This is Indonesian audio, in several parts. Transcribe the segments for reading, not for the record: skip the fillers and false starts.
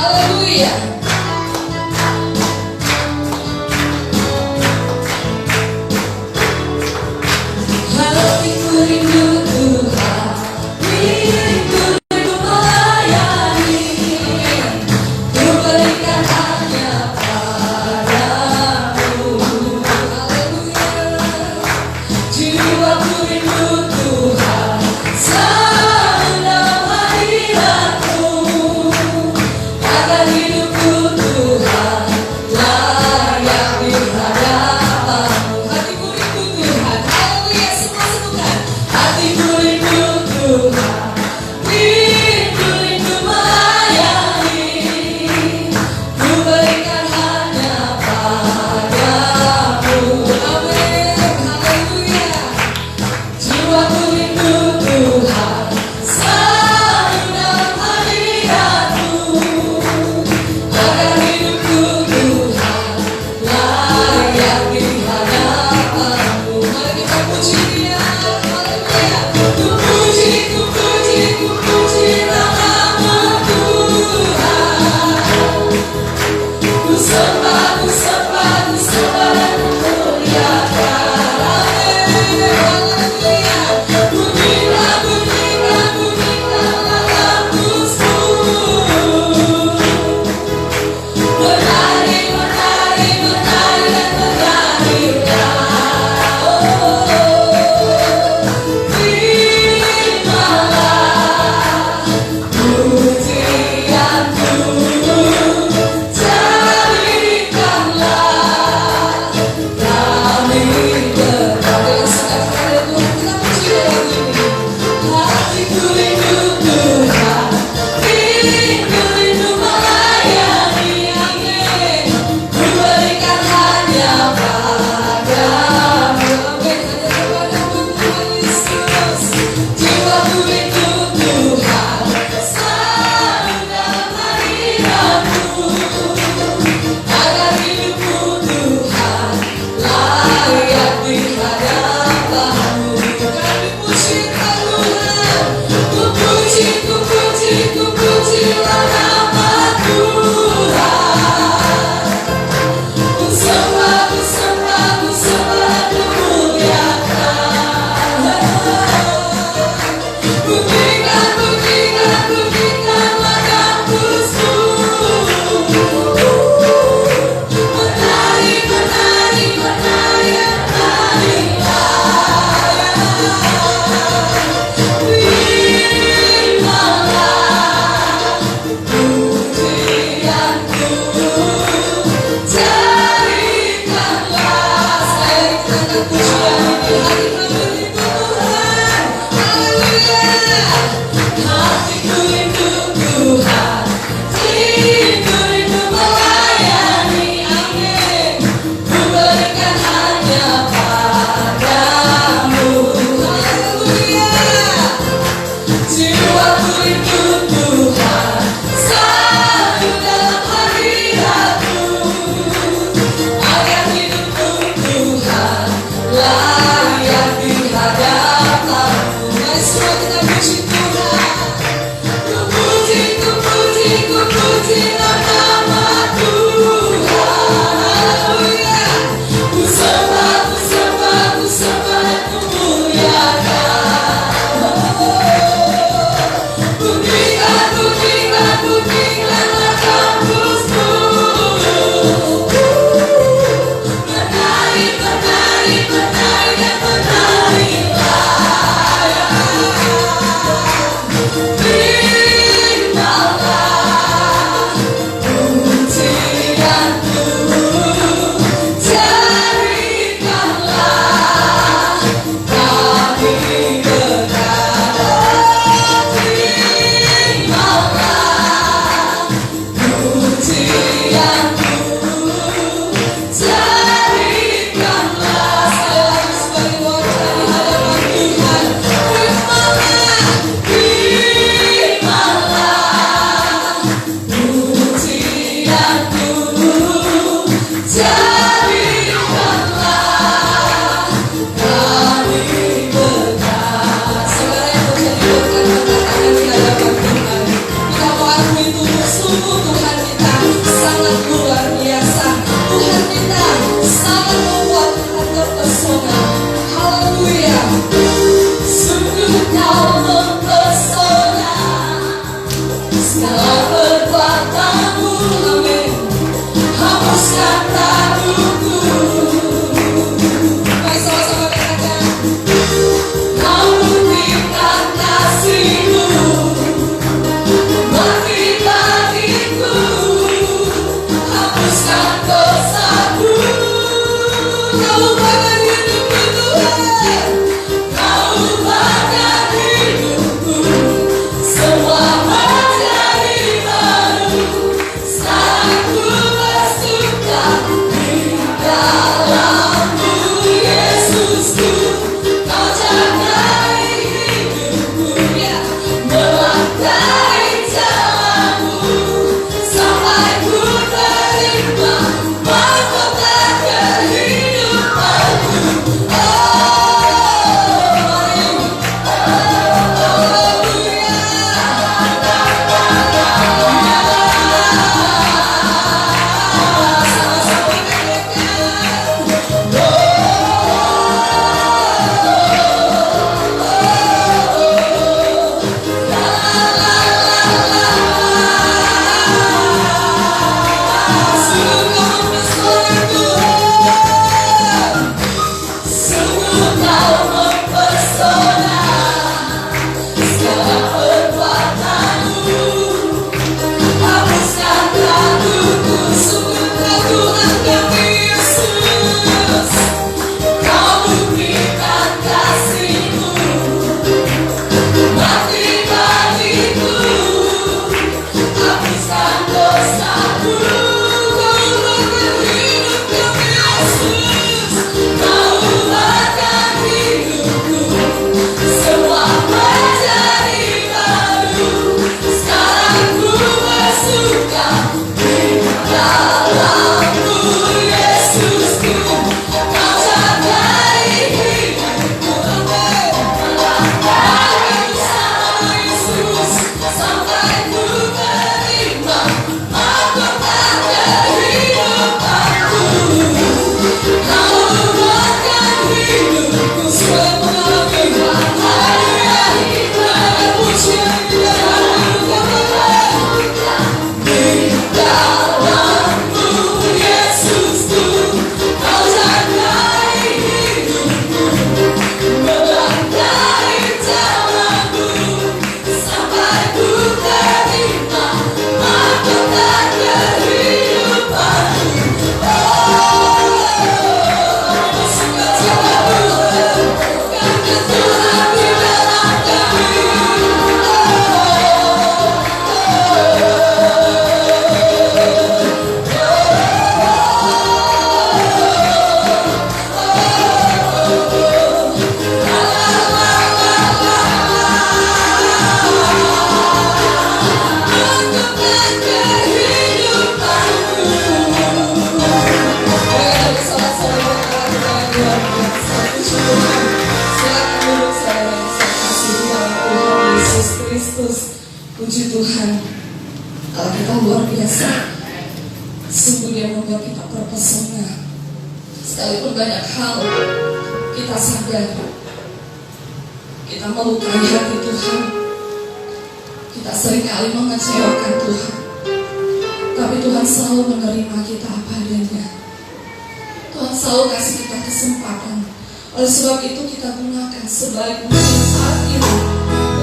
Haleluya. Hatiku rindu Tuhan, rindu melayani, ku berikan hanya padamu. Haleluya. Jiwaku rindu Tuhan, selalu dalam hadirat-Mu, agar hidupku Puji Tuhan, Allah kita luar biasa. Sungguh Dia membuat kita terpesona. Sekalipun banyak hal kita sadar, kita melukai hati Tuhan, kita seringkali mengecewakan Tuhan, tapi Tuhan selalu menerima kita apa adanya. Tuhan selalu kasih kita kesempatan. Oleh sebab itu kita gunakan sebaik mungkin saat ini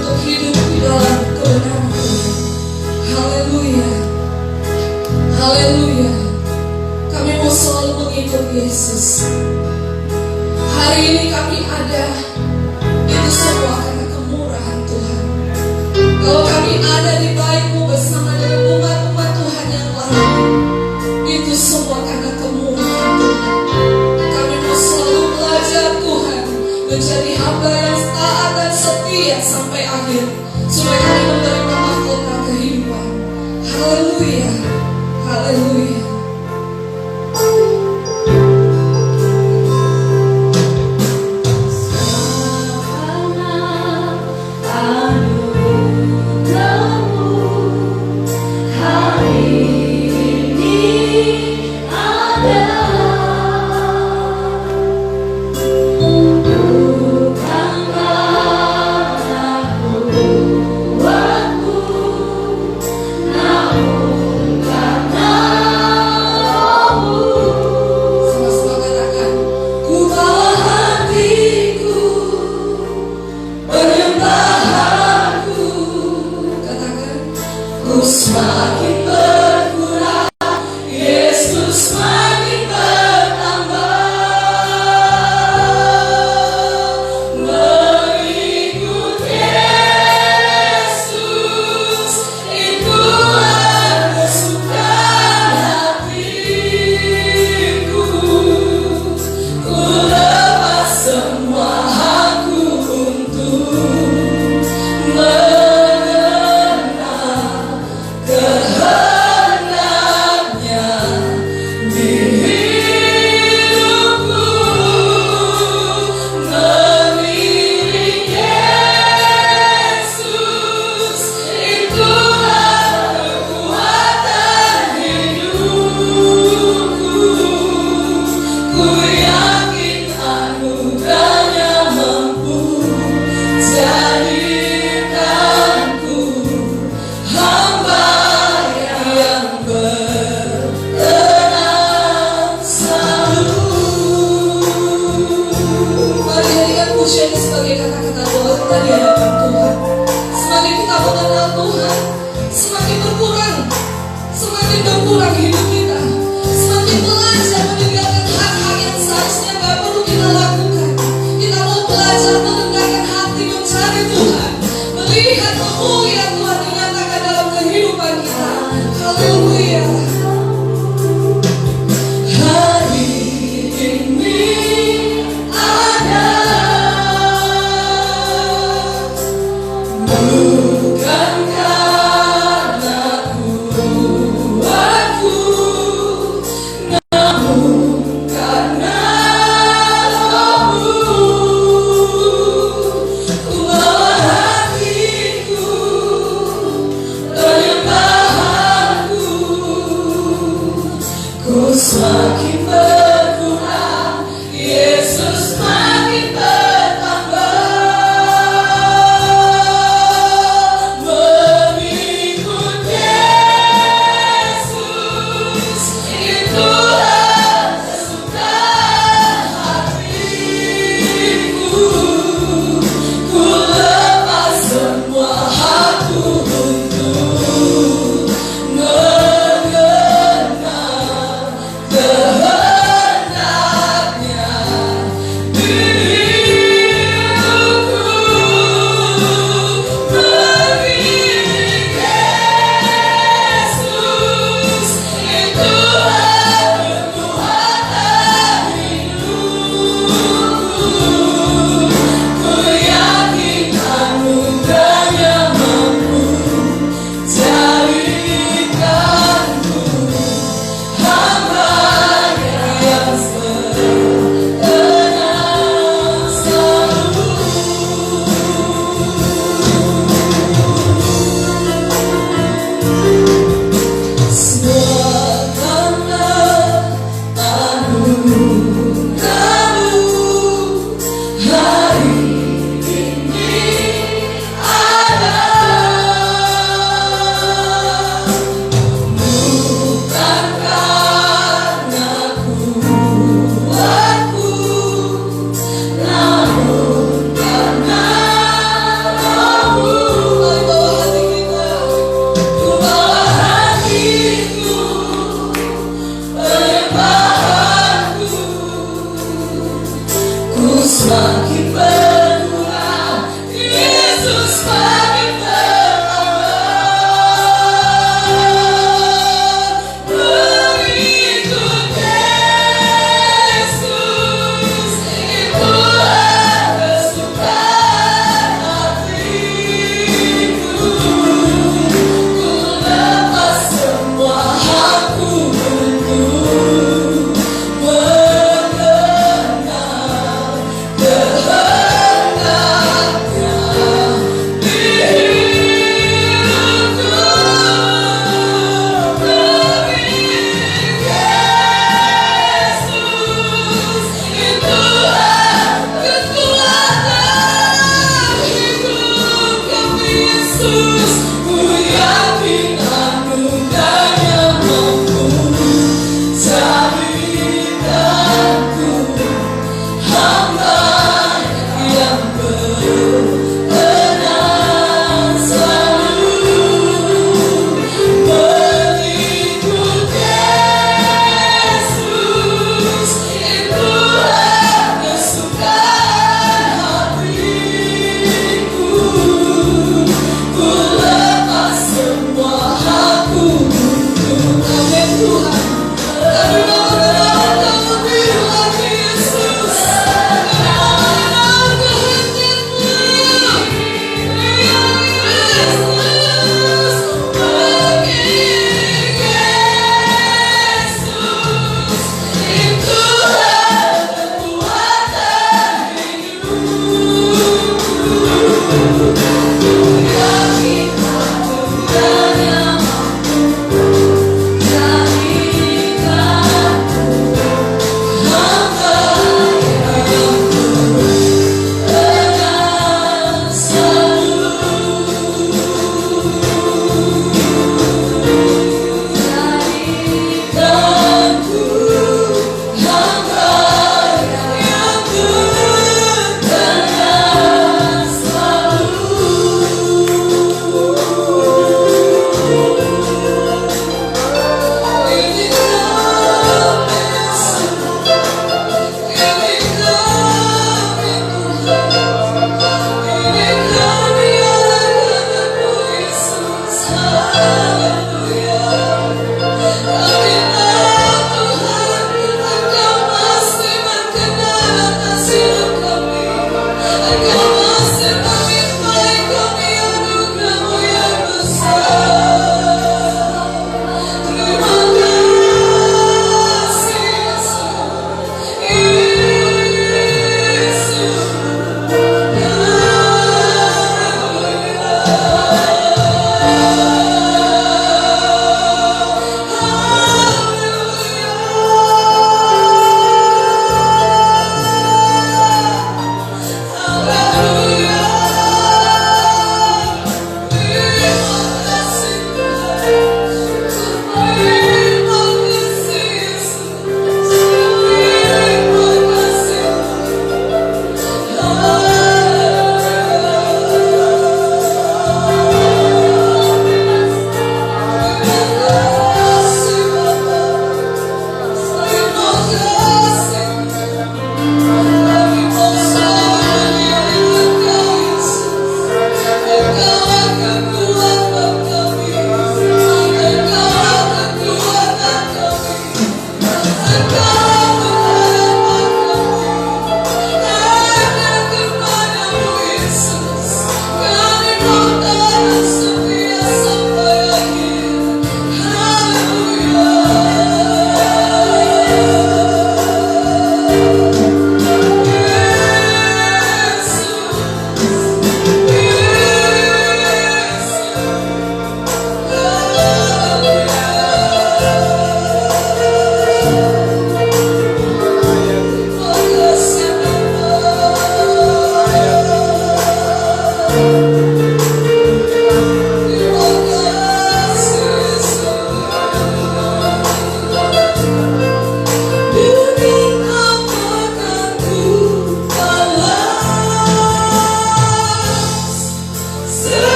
untuk hidup di dalam kebenaran Tuhan. Haleluya, haleluya. Kami mau selalu mengikut Yesus. Hari ini kami ada, itu semua karena kemurahan Tuhan. Kalau kami ada di bait-Mu bersama dengan umat-umat Tuhan yang lain, itu semua karena kemurahan Tuhan. Kami mau selalu belajar Tuhan, menjadi hamba yang taat dan setia sampai akhir, supaya kami menerima mahkota kehidupan. Haleluya, haleluya. Semakin berkurang, Yesus semakin bertambah. Mengikut Yesus, itulah kesukaan hatiku. Ku lepas semua aku untuk sebagai kata-kata doa kita di hadapan Tuhan. Semakin kita mengenal Tuhan, semakin berkurang hidup kita. Semakin belajar meninggalkan hal-hal yang seharusnya gak perlu kita lakukan. Kita mau belajar mengendalikan hati mencari Tuhan, melihat kemuliaan Tuhan dinyatakan dalam kehidupan kita. Haleluya.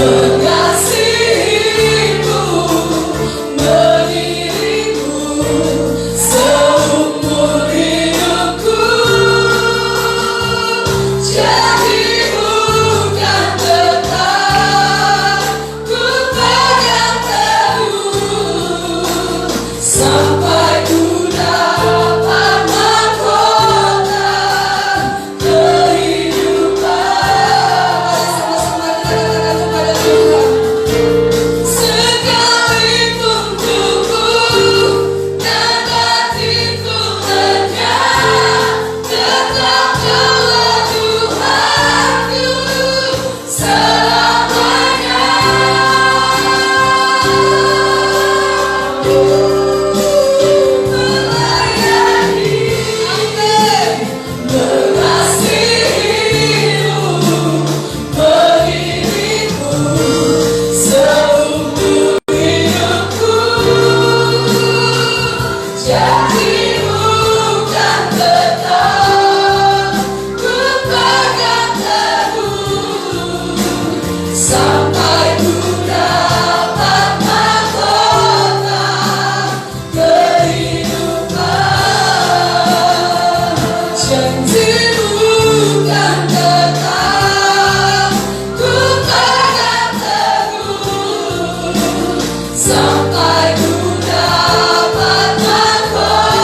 mengasihimu, mengiringmu seumur hidupku. Janjimu kan tetap ku pegang teguh sampai ku dapat mahkota kehidupan. Sama-sama kita katakan kepada Tuhan. Sekalipun tubuh dan batinku lenyap, tetaplah Tuhanku selamanya. Melayani, mengasihimu, mengiringmu seumur hidupku. Janjimu kan tetap ku pegang teguh sampai ku dapat mahkota kehidupan. Janjimu kan tetap ku pegang teguh sampai ku dapat mahkota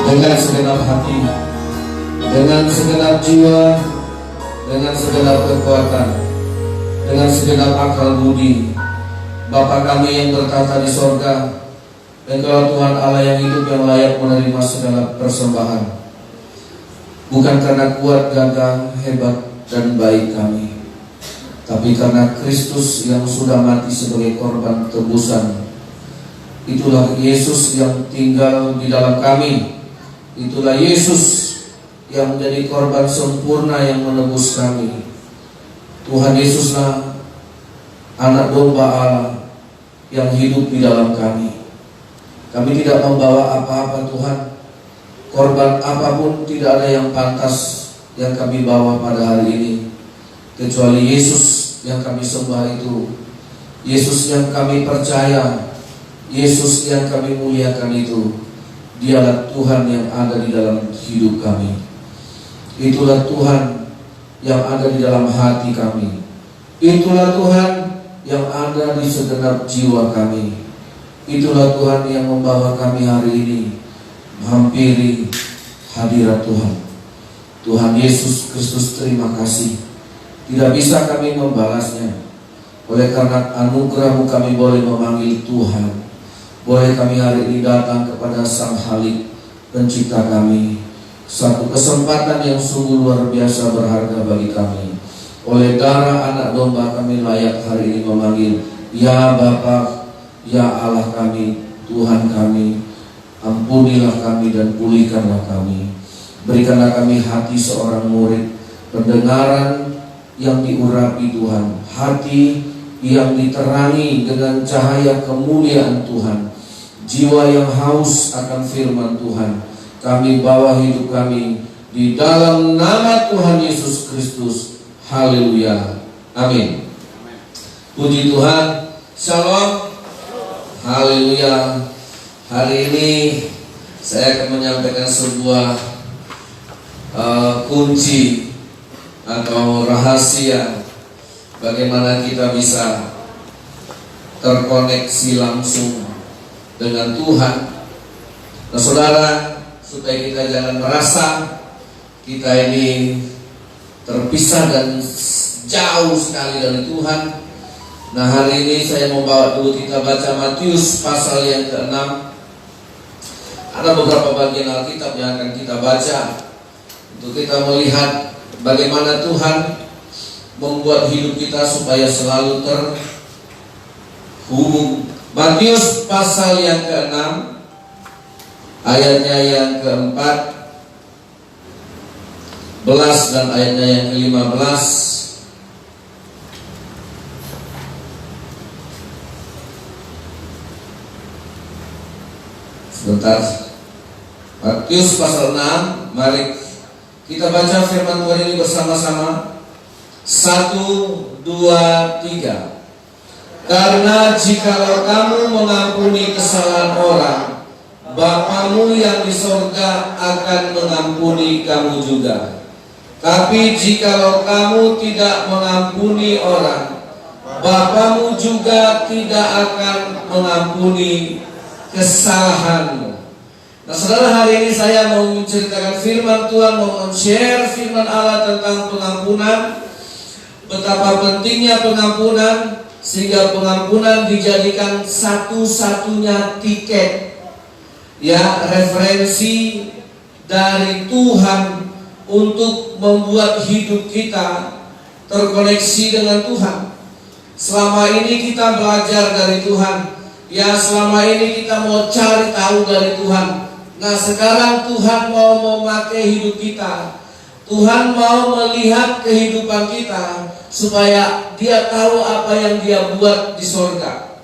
dengan segenap hati, dengan segenap jiwa, dengan segenap kekuatan, dengan segenap akal budi. Bapa kami yang bertata di sorga, Engkau Tuhan Allah yang hidup, yang layak menerima segala persembahan, bukan karena kuat, gagah, hebat, dan baik kami, tapi karena Kristus yang sudah mati sebagai korban tebusan. Itulah Yesus yang tinggal di dalam kami. Itulah Yesus yang menjadi korban sempurna yang menebus kami. Tuhan Yesuslah anak domba Allah yang hidup di dalam kami. Kami tidak membawa apa-apa Tuhan. Korban apapun tidak ada yang pantas yang kami bawa pada hari ini, kecuali Yesus yang kami sembah itu, Yesus yang kami percaya, Yesus yang kami muliakan itu. Dialah Tuhan yang ada di dalam hidup kami. Itulah Tuhan yang ada di dalam hati kami. Itulah Tuhan yang ada di segenap jiwa kami. Itulah Tuhan yang membawa kami hari ini menghampiri hadirat Tuhan. Tuhan Yesus Kristus, terima kasih. Tidak bisa kami membalasnya. Oleh karena anugerah-Mu kami boleh memanggil Tuhan. Boleh kami hari ini datang kepada Sang Halik Pencipta kami. Satu kesempatan yang sungguh luar biasa berharga bagi kami. Oleh darah anak domba kami layak hari ini memanggil, ya Bapa, ya Allah kami, Tuhan kami. Ampunilah kami dan pulihkanlah kami. Berikanlah kami hati seorang murid, pendengaran yang diurapi Tuhan, hati yang diterangi dengan cahaya kemuliaan Tuhan, jiwa yang haus akan firman Tuhan. Kami bawa hidup kami di dalam nama Tuhan Yesus Kristus. Haleluya, amin. Puji Tuhan. Shalom. Haleluya. Hari ini saya akan menyampaikan sebuah kunci atau rahasia bagaimana kita bisa terkoneksi langsung dengan Tuhan. Nah saudara, supaya kita jangan merasa kita ini terpisah dan jauh sekali dari Tuhan. Nah hari ini saya mau bawa dulu kita baca Matius pasal yang ke-6. Ada beberapa bagian Alkitab yang akan kita baca untuk kita melihat bagaimana Tuhan membuat hidup kita supaya selalu terhubung. Matius pasal yang ke-6 ayatnya yang ke-14 dan ayatnya yang ke-15. Sebentar. Matius pasal 6, mari kita baca firman Tuhan ini bersama-sama. 1, 2, 3. Karena jikalau kamu mengampuni kesalahan orang, Bapamu yang di sorga akan mengampuni kamu juga. Tapi jikalau kamu tidak mengampuni orang, Bapamu juga tidak akan mengampuni kesalahanmu. Nah saudara, hari ini saya mau menceritakan firman Tuhan, mau share firman Allah tentang pengampunan. Betapa pentingnya pengampunan, sehingga pengampunan dijadikan satu-satunya tiket, ya, referensi dari Tuhan untuk membuat hidup kita terkoneksi dengan Tuhan. Selama ini kita belajar dari Tuhan, ya, selama ini kita mau cari tahu dari Tuhan. Nah sekarang Tuhan mau memakai hidup kita. Tuhan mau melihat kehidupan kita supaya Dia tahu apa yang Dia buat di sorga.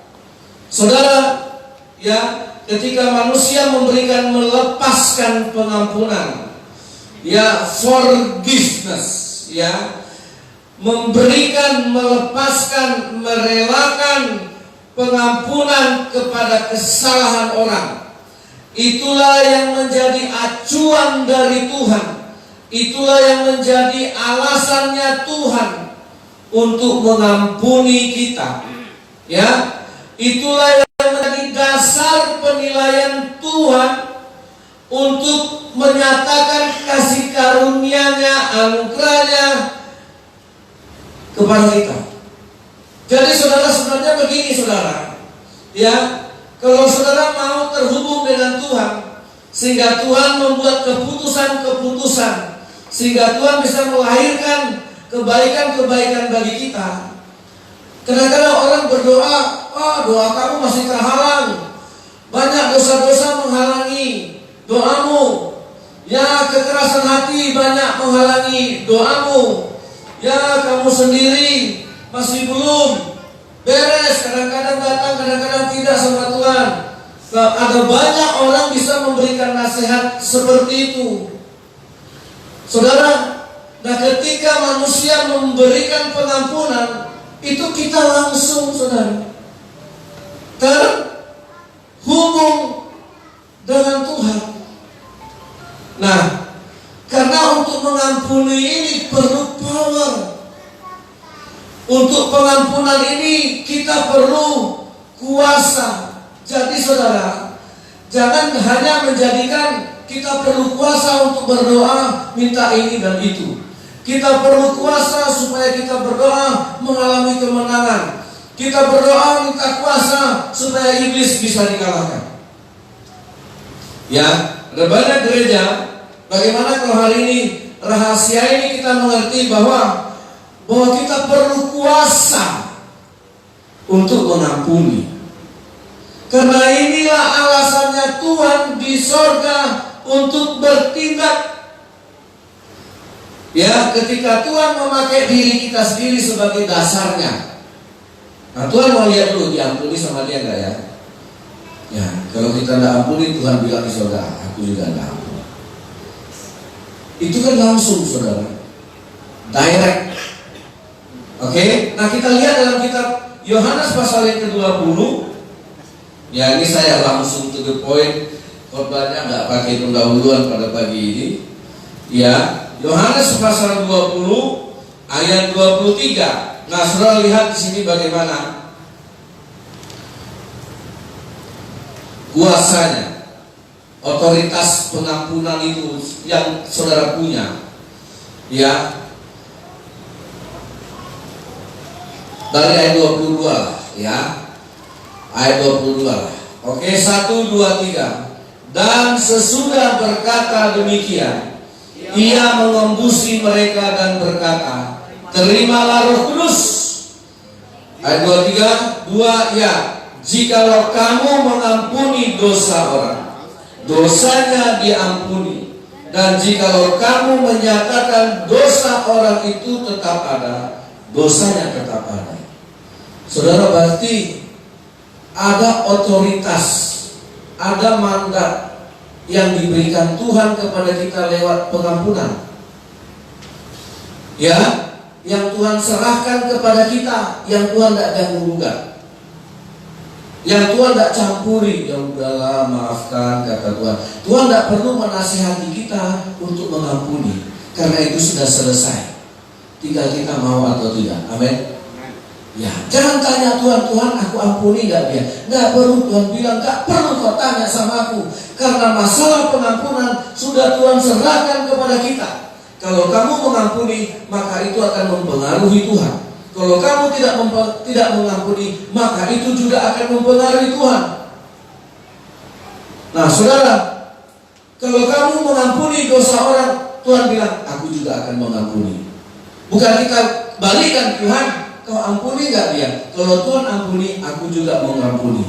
Saudara, ya, ketika manusia melepaskan pengampunan, ya, forgiveness, ya, melepaskan, merelakan pengampunan kepada kesalahan orang, itulah yang menjadi acuan dari Tuhan. Itulah yang menjadi alasannya Tuhan untuk mengampuni kita. Ya, itulah yang menjadi dasar penilaian Tuhan untuk menyatakan kasih karunia-Nya, anugerah-Nya kepada kita. Jadi saudara, sebenarnya begini saudara, ya, kalau saudara mau terhubung dengan Tuhan, sehingga Tuhan membuat keputusan-keputusan, sehingga Tuhan bisa melahirkan kebaikan-kebaikan bagi kita. Kadang-kadang orang berdoa, doa kamu masih terhalang, banyak dosa-dosa menghalangi doamu. Ya, kekerasan hati banyak menghalangi doamu. Ya, kamu sendiri masih belum beres, kadang-kadang datang, kadang-kadang tidak sama Tuhan. Ada banyak orang bisa memberikan nasihat seperti itu, saudara. Nah, ketika manusia memberikan pengampunan, itu kita langsung, saudara, terhubung dengan Tuhan. Nah, karena untuk mengampuni ini perlu power. Untuk pengampunan ini kita perlu kuasa. Jadi saudara, jangan hanya menjadikan kita perlu kuasa untuk berdoa minta ini dan itu. Kita perlu kuasa supaya kita berdoa mengalami kemenangan. Kita berdoa minta kuasa supaya iblis bisa dikalahkan. Ya, ada banyak gereja. Bagaimana kalau hari ini rahasia ini kita mengerti bahwa kita perlu kuasa untuk mengampuni. Karena inilah alasannya Tuhan di sorga untuk bertindak. Ya, ketika Tuhan memakai diri kita sendiri sebagai dasarnya. Nah, Tuhan mau lihat dulu diampuni sama dia enggak ya? Ya, kalau kita tidak ampuni, Tuhan bilang di sorga, aku juga tidak ampuni. Itu kan langsung saudara, direct. Oke, nah kita lihat dalam kitab Yohanes pasal yang ke-20. Ya, ini saya langsung to the point, khotbahnya nggak pakai pendahuluan pada pagi ini. Ya, Yohanes pasal 20 ayat 23. Nah, saudara lihat di sini bagaimana kuasanya, otoritas pengampunan itu yang saudara punya. Ya, dari ayat 22 lah, ya. Ayat 22 lah. Oke, 1, 2, 3. Dan sesudah berkata demikian, ia mengembusi mereka dan berkata, terimalah Roh Kudus. Ayat 23, 2, ya. Jikalau kamu mengampuni dosa orang, dosanya diampuni. Dan jikalau kamu menyatakan dosa orang itu tetap ada, dosanya tetap ada. Saudara, berarti ada otoritas, ada mandat yang diberikan Tuhan kepada kita lewat pengampunan. Ya, yang Tuhan serahkan kepada kita, yang Tuhan tidak ganggu-gugat, yang Tuhan tidak campuri. Ya udahlah, maafkan, kata Tuhan. Tuhan tidak perlu menasihati kita untuk mengampuni, karena itu sudah selesai. Tinggal kita mau atau tidak. Amin. Ya, jangan tanya Tuhan, Tuhan aku ampuni gak dia? Gak perlu. Tuhan bilang gak perlu kau tanya sama aku, karena masalah pengampunan sudah Tuhan serahkan kepada kita. Kalau kamu mengampuni, maka itu akan mempengaruhi Tuhan. Kalau kamu tidak mengampuni, maka itu juga akan mempengaruhi Tuhan. Nah saudara, kalau kamu mengampuni dosa orang, Tuhan bilang aku juga akan mengampuni. Bukan kita balikan, Tuhan kau ampuni gak dia? Kalau Tuhan ampuni, aku juga mengampuni.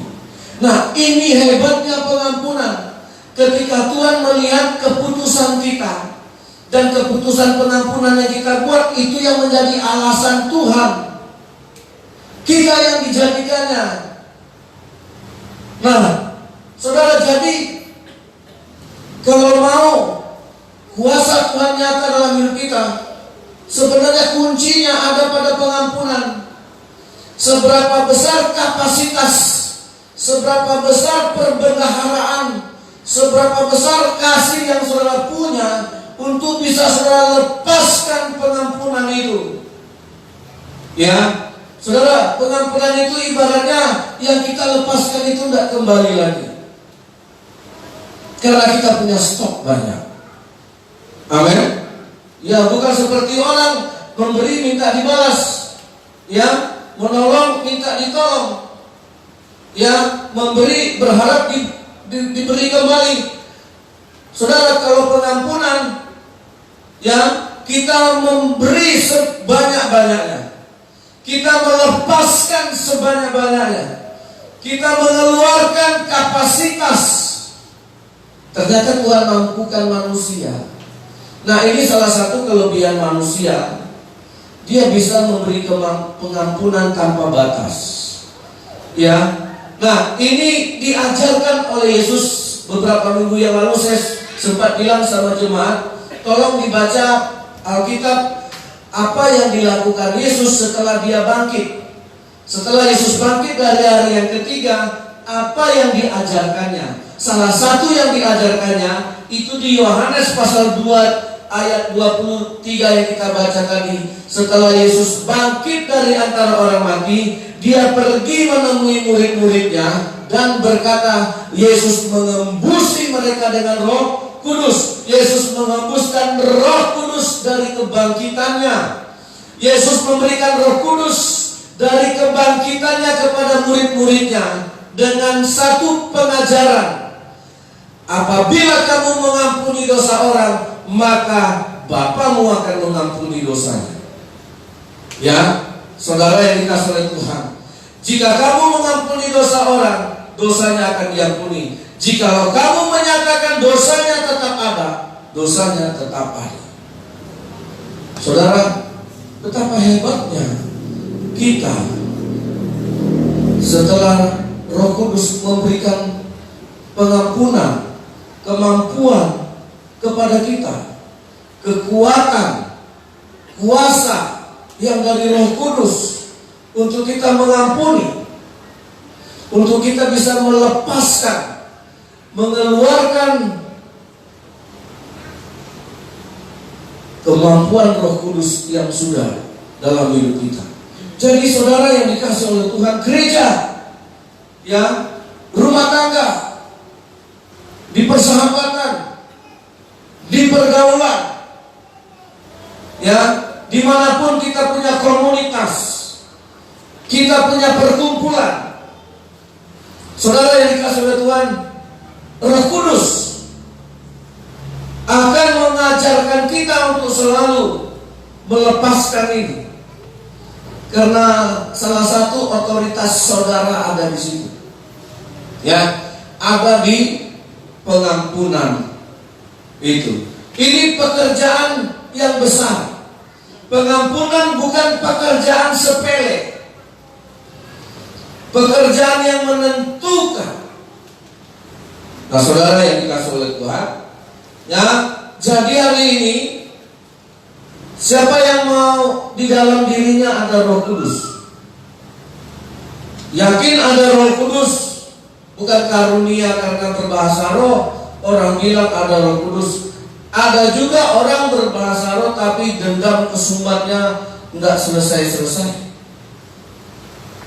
Nah, ini hebatnya pengampunan. Ketika Tuhan melihat keputusan kita dan keputusan pengampunan yang kita buat, itu yang menjadi alasan Tuhan. Kita yang dijadikannya. Nah, saudara, jadi kalau mau kuasa Tuhan nyata dalam hidup kita, sebenarnya kuncinya ada pada pengampunan. Seberapa besar kapasitas, seberapa besar perbendaharaan, seberapa besar kasih yang saudara punya untuk bisa saudara lepaskan pengampunan itu. Ya, saudara, pengampunan itu ibaratnya yang kita lepaskan itu tidak kembali lagi, karena kita punya stok banyak. Amin. Ya, bukan seperti orang memberi minta dibalas, ya, menolong minta ditolong, ya, memberi berharap diberi kembali. Saudara, kalau pengampunan, ya, kita memberi sebanyak-banyaknya, kita melepaskan sebanyak-banyaknya, kita mengeluarkan kapasitas. Ternyata Tuhan mampukan manusia. Nah, ini salah satu kelebihan manusia. Dia bisa memberi pengampunan tanpa batas. Ya. Nah, ini diajarkan oleh Yesus beberapa minggu yang lalu. Saya sempat bilang sama jemaat, tolong dibaca Alkitab apa yang dilakukan Yesus setelah dia bangkit. Setelah Yesus bangkit dari hari yang ketiga, apa yang diajarkannya? Salah satu yang diajarkannya itu di Yohanes pasal 2 ayat 23 yang kita baca tadi. Setelah Yesus bangkit dari antara orang mati, dia pergi menemui murid-muridnya dan berkata, Yesus mengembusi mereka dengan Roh Kudus. Yesus mengembuskan Roh Kudus dari kebangkitannya. Yesus memberikan Roh Kudus dari kebangkitannya kepada murid-muridnya dengan satu pengajaran. Apabila kamu mengampuni dosa orang, maka Bapamu akan mengampuni dosanya. Ya, saudara yang dikasihi oleh Tuhan, jika kamu mengampuni dosa orang, dosanya akan diampuni. Jikalau kamu menyatakan dosanya tetap ada, dosanya tetap ada. Saudara, betapa hebatnya kita setelah Roh Kudus memberikan pengampunan, kemampuan kepada kita, kekuatan, kuasa yang dari Roh Kudus untuk kita mengampuni, untuk kita bisa melepaskan, mengeluarkan kemampuan Roh Kudus yang sudah dalam hidup kita. Jadi saudara yang dikasihi oleh Tuhan, gereja, ya, rumah tangga, di persahabatan, di pergaulan, ya, dimanapun kita punya komunitas, kita punya perkumpulan. Saudara yang dikasihi oleh Tuhan, Roh Kudus akan mengajarkan kita untuk selalu melepaskan ini. Karena salah satu otoritas saudara ada di situ. Ya, ada di pengampunan itu. Ini pekerjaan yang besar. Pengampunan bukan pekerjaan sepele. Pekerjaan yang menentukan. Nah, saudara yang dikasihi oleh Tuhan, ya, jadi hari ini siapa yang mau di dalam dirinya ada Roh Kudus? Yakin ada Roh Kudus? Bukan karunia karena berbahasa roh. Orang bilang ada Roh Kudus. Ada juga orang berbahasa roh tapi dendam kesumbatnya enggak selesai-selesai.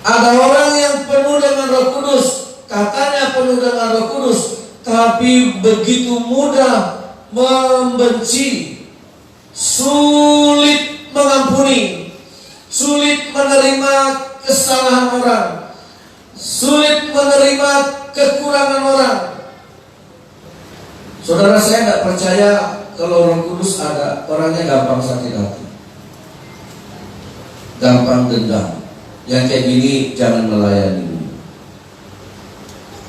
Ada orang yang penuh dengan Roh Kudus, katanya penuh dengan Roh Kudus, tapi begitu mudah membenci, sulit mengampuni, sulit menerima kesalahan orang, sulit menerima kekurangan orang. Saudara, saya tidak percaya kalau Roh Kudus ada, orangnya gampang sakit hati, gampang dendam. Yang kayak gini jangan melayani.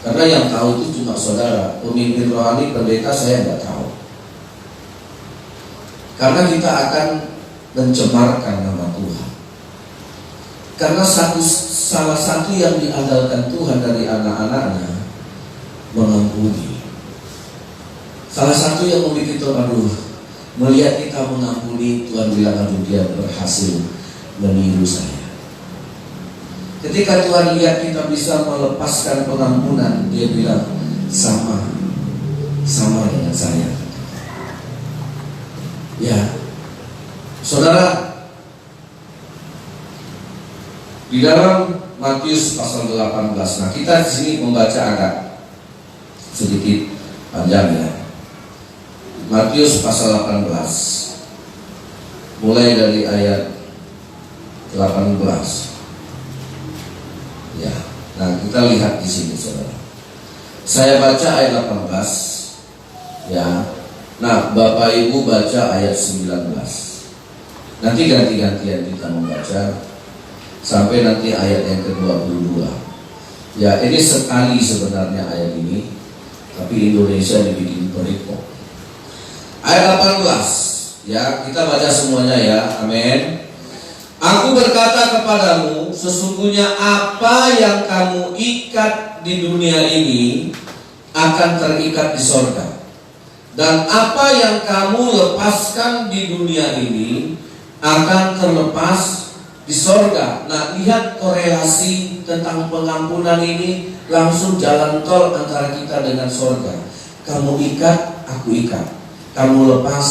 Karena yang tahu itu cuma saudara. Pemimpin rohani, pendeta, saya nggak tahu. Karena kita akan mencemarkan nama Tuhan. Karena salah satu yang diandalkan Tuhan dari anak-anaknya mengampuni. Salah satu yang membuat Tuhan, melihat kita mengampuni, Tuhan bilang, aduh, dia berhasil meniru saya. Ketika Tuhan lihat kita bisa melepaskan pengampunan, dia bilang, sama dengan saya. Ya, saudara, di dalam Matius pasal 18. Nah, kita di sini membaca agak sedikit panjang ya. Matius pasal 18, mulai dari ayat 18. Ya, nah kita lihat di sini, saudara. Saya baca ayat 18. Ya, nah Bapak Ibu baca ayat 19. Nanti ganti-gantian kita membaca sampai nanti ayat yang ke-22. Ya, ini sekali sebenarnya ayat ini, tapi Indonesia dibikin perikop. Ayat 18, ya kita baca semuanya ya, amin. Aku berkata kepadamu, sesungguhnya apa yang kamu ikat di dunia ini akan terikat di sorga, dan apa yang kamu lepaskan di dunia ini akan terlepas di sorga. Nah, lihat korelasi tentang pengampunan ini, langsung jalan tol antara kita dengan sorga. Kamu ikat, aku ikat. Kamu lepas,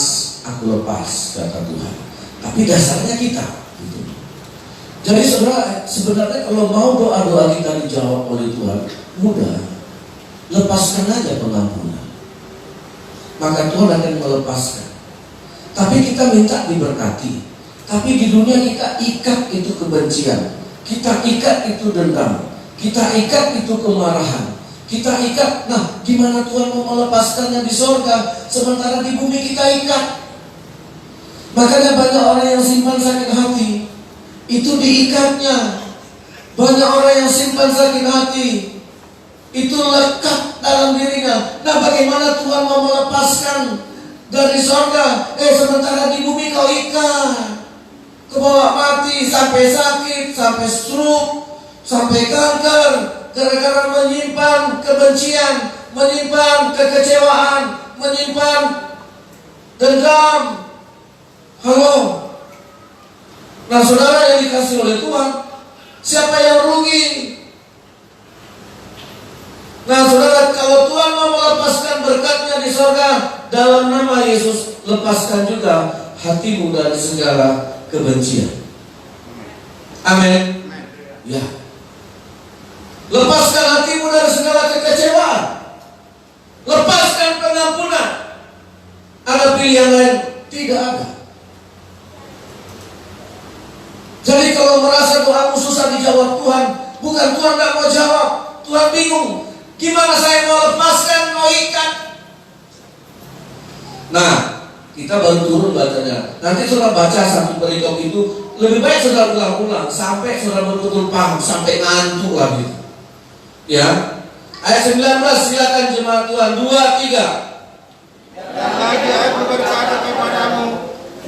aku lepas, kata Tuhan. Tapi dasarnya kita gitu. Jadi saudara, sebenarnya kalau mau doa-doa kita dijawab oleh Tuhan, mudah. Lepaskan aja pengampunan, maka Tuhan akan melepaskan. Tapi kita minta diberkati. Tapi di dunia kita ikat itu kebencian, kita ikat itu dendam, kita ikat itu kemarahan, kita ikat. Nah, gimana Tuhan mau melepaskannya di sorga, sementara di bumi kita ikat? Makanya banyak orang yang simpan sakit hati, itu diikatnya. Banyak orang yang simpan sakit hati, itu lekat dalam dirinya. Nah, bagaimana Tuhan mau melepaskan dari sorga, sementara di bumi kau ikat? Kebawa mati, sampai sakit, sampai stroke, sampai kanker, gara-gara menyimpan kebencian, menyimpan kekecewaan, menyimpan dendam. Halo. Nah, saudara yang dikasih oleh Tuhan, siapa yang rugi? Nah, saudara, kalau Tuhan mau melepaskan berkatnya di sorga, dalam nama Yesus, lepaskan juga hatimu dari segala kebencian. Amin. Ya. Lepaskan hatimu dari segala kekecewaan. Lepaskan pengampunan. Ada pilihan lain? Tidak ada. Jadi kalau merasa doamu susah dijawab Tuhan, bukan Tuhan tidak mau jawab, Tuhan bingung. Gimana saya mau lepaskan, mau ikat? Nah, kita baru turun bacanya. Nanti saudara baca satu perikop itu, lebih baik saudara ulang-ulang sampai saudara betul-betul paham, sampai ngantuk lagi. Ya, ayat 19, silakan jemaat Tuhan. 2, 3. Dan lagi aku berkata kepadamu,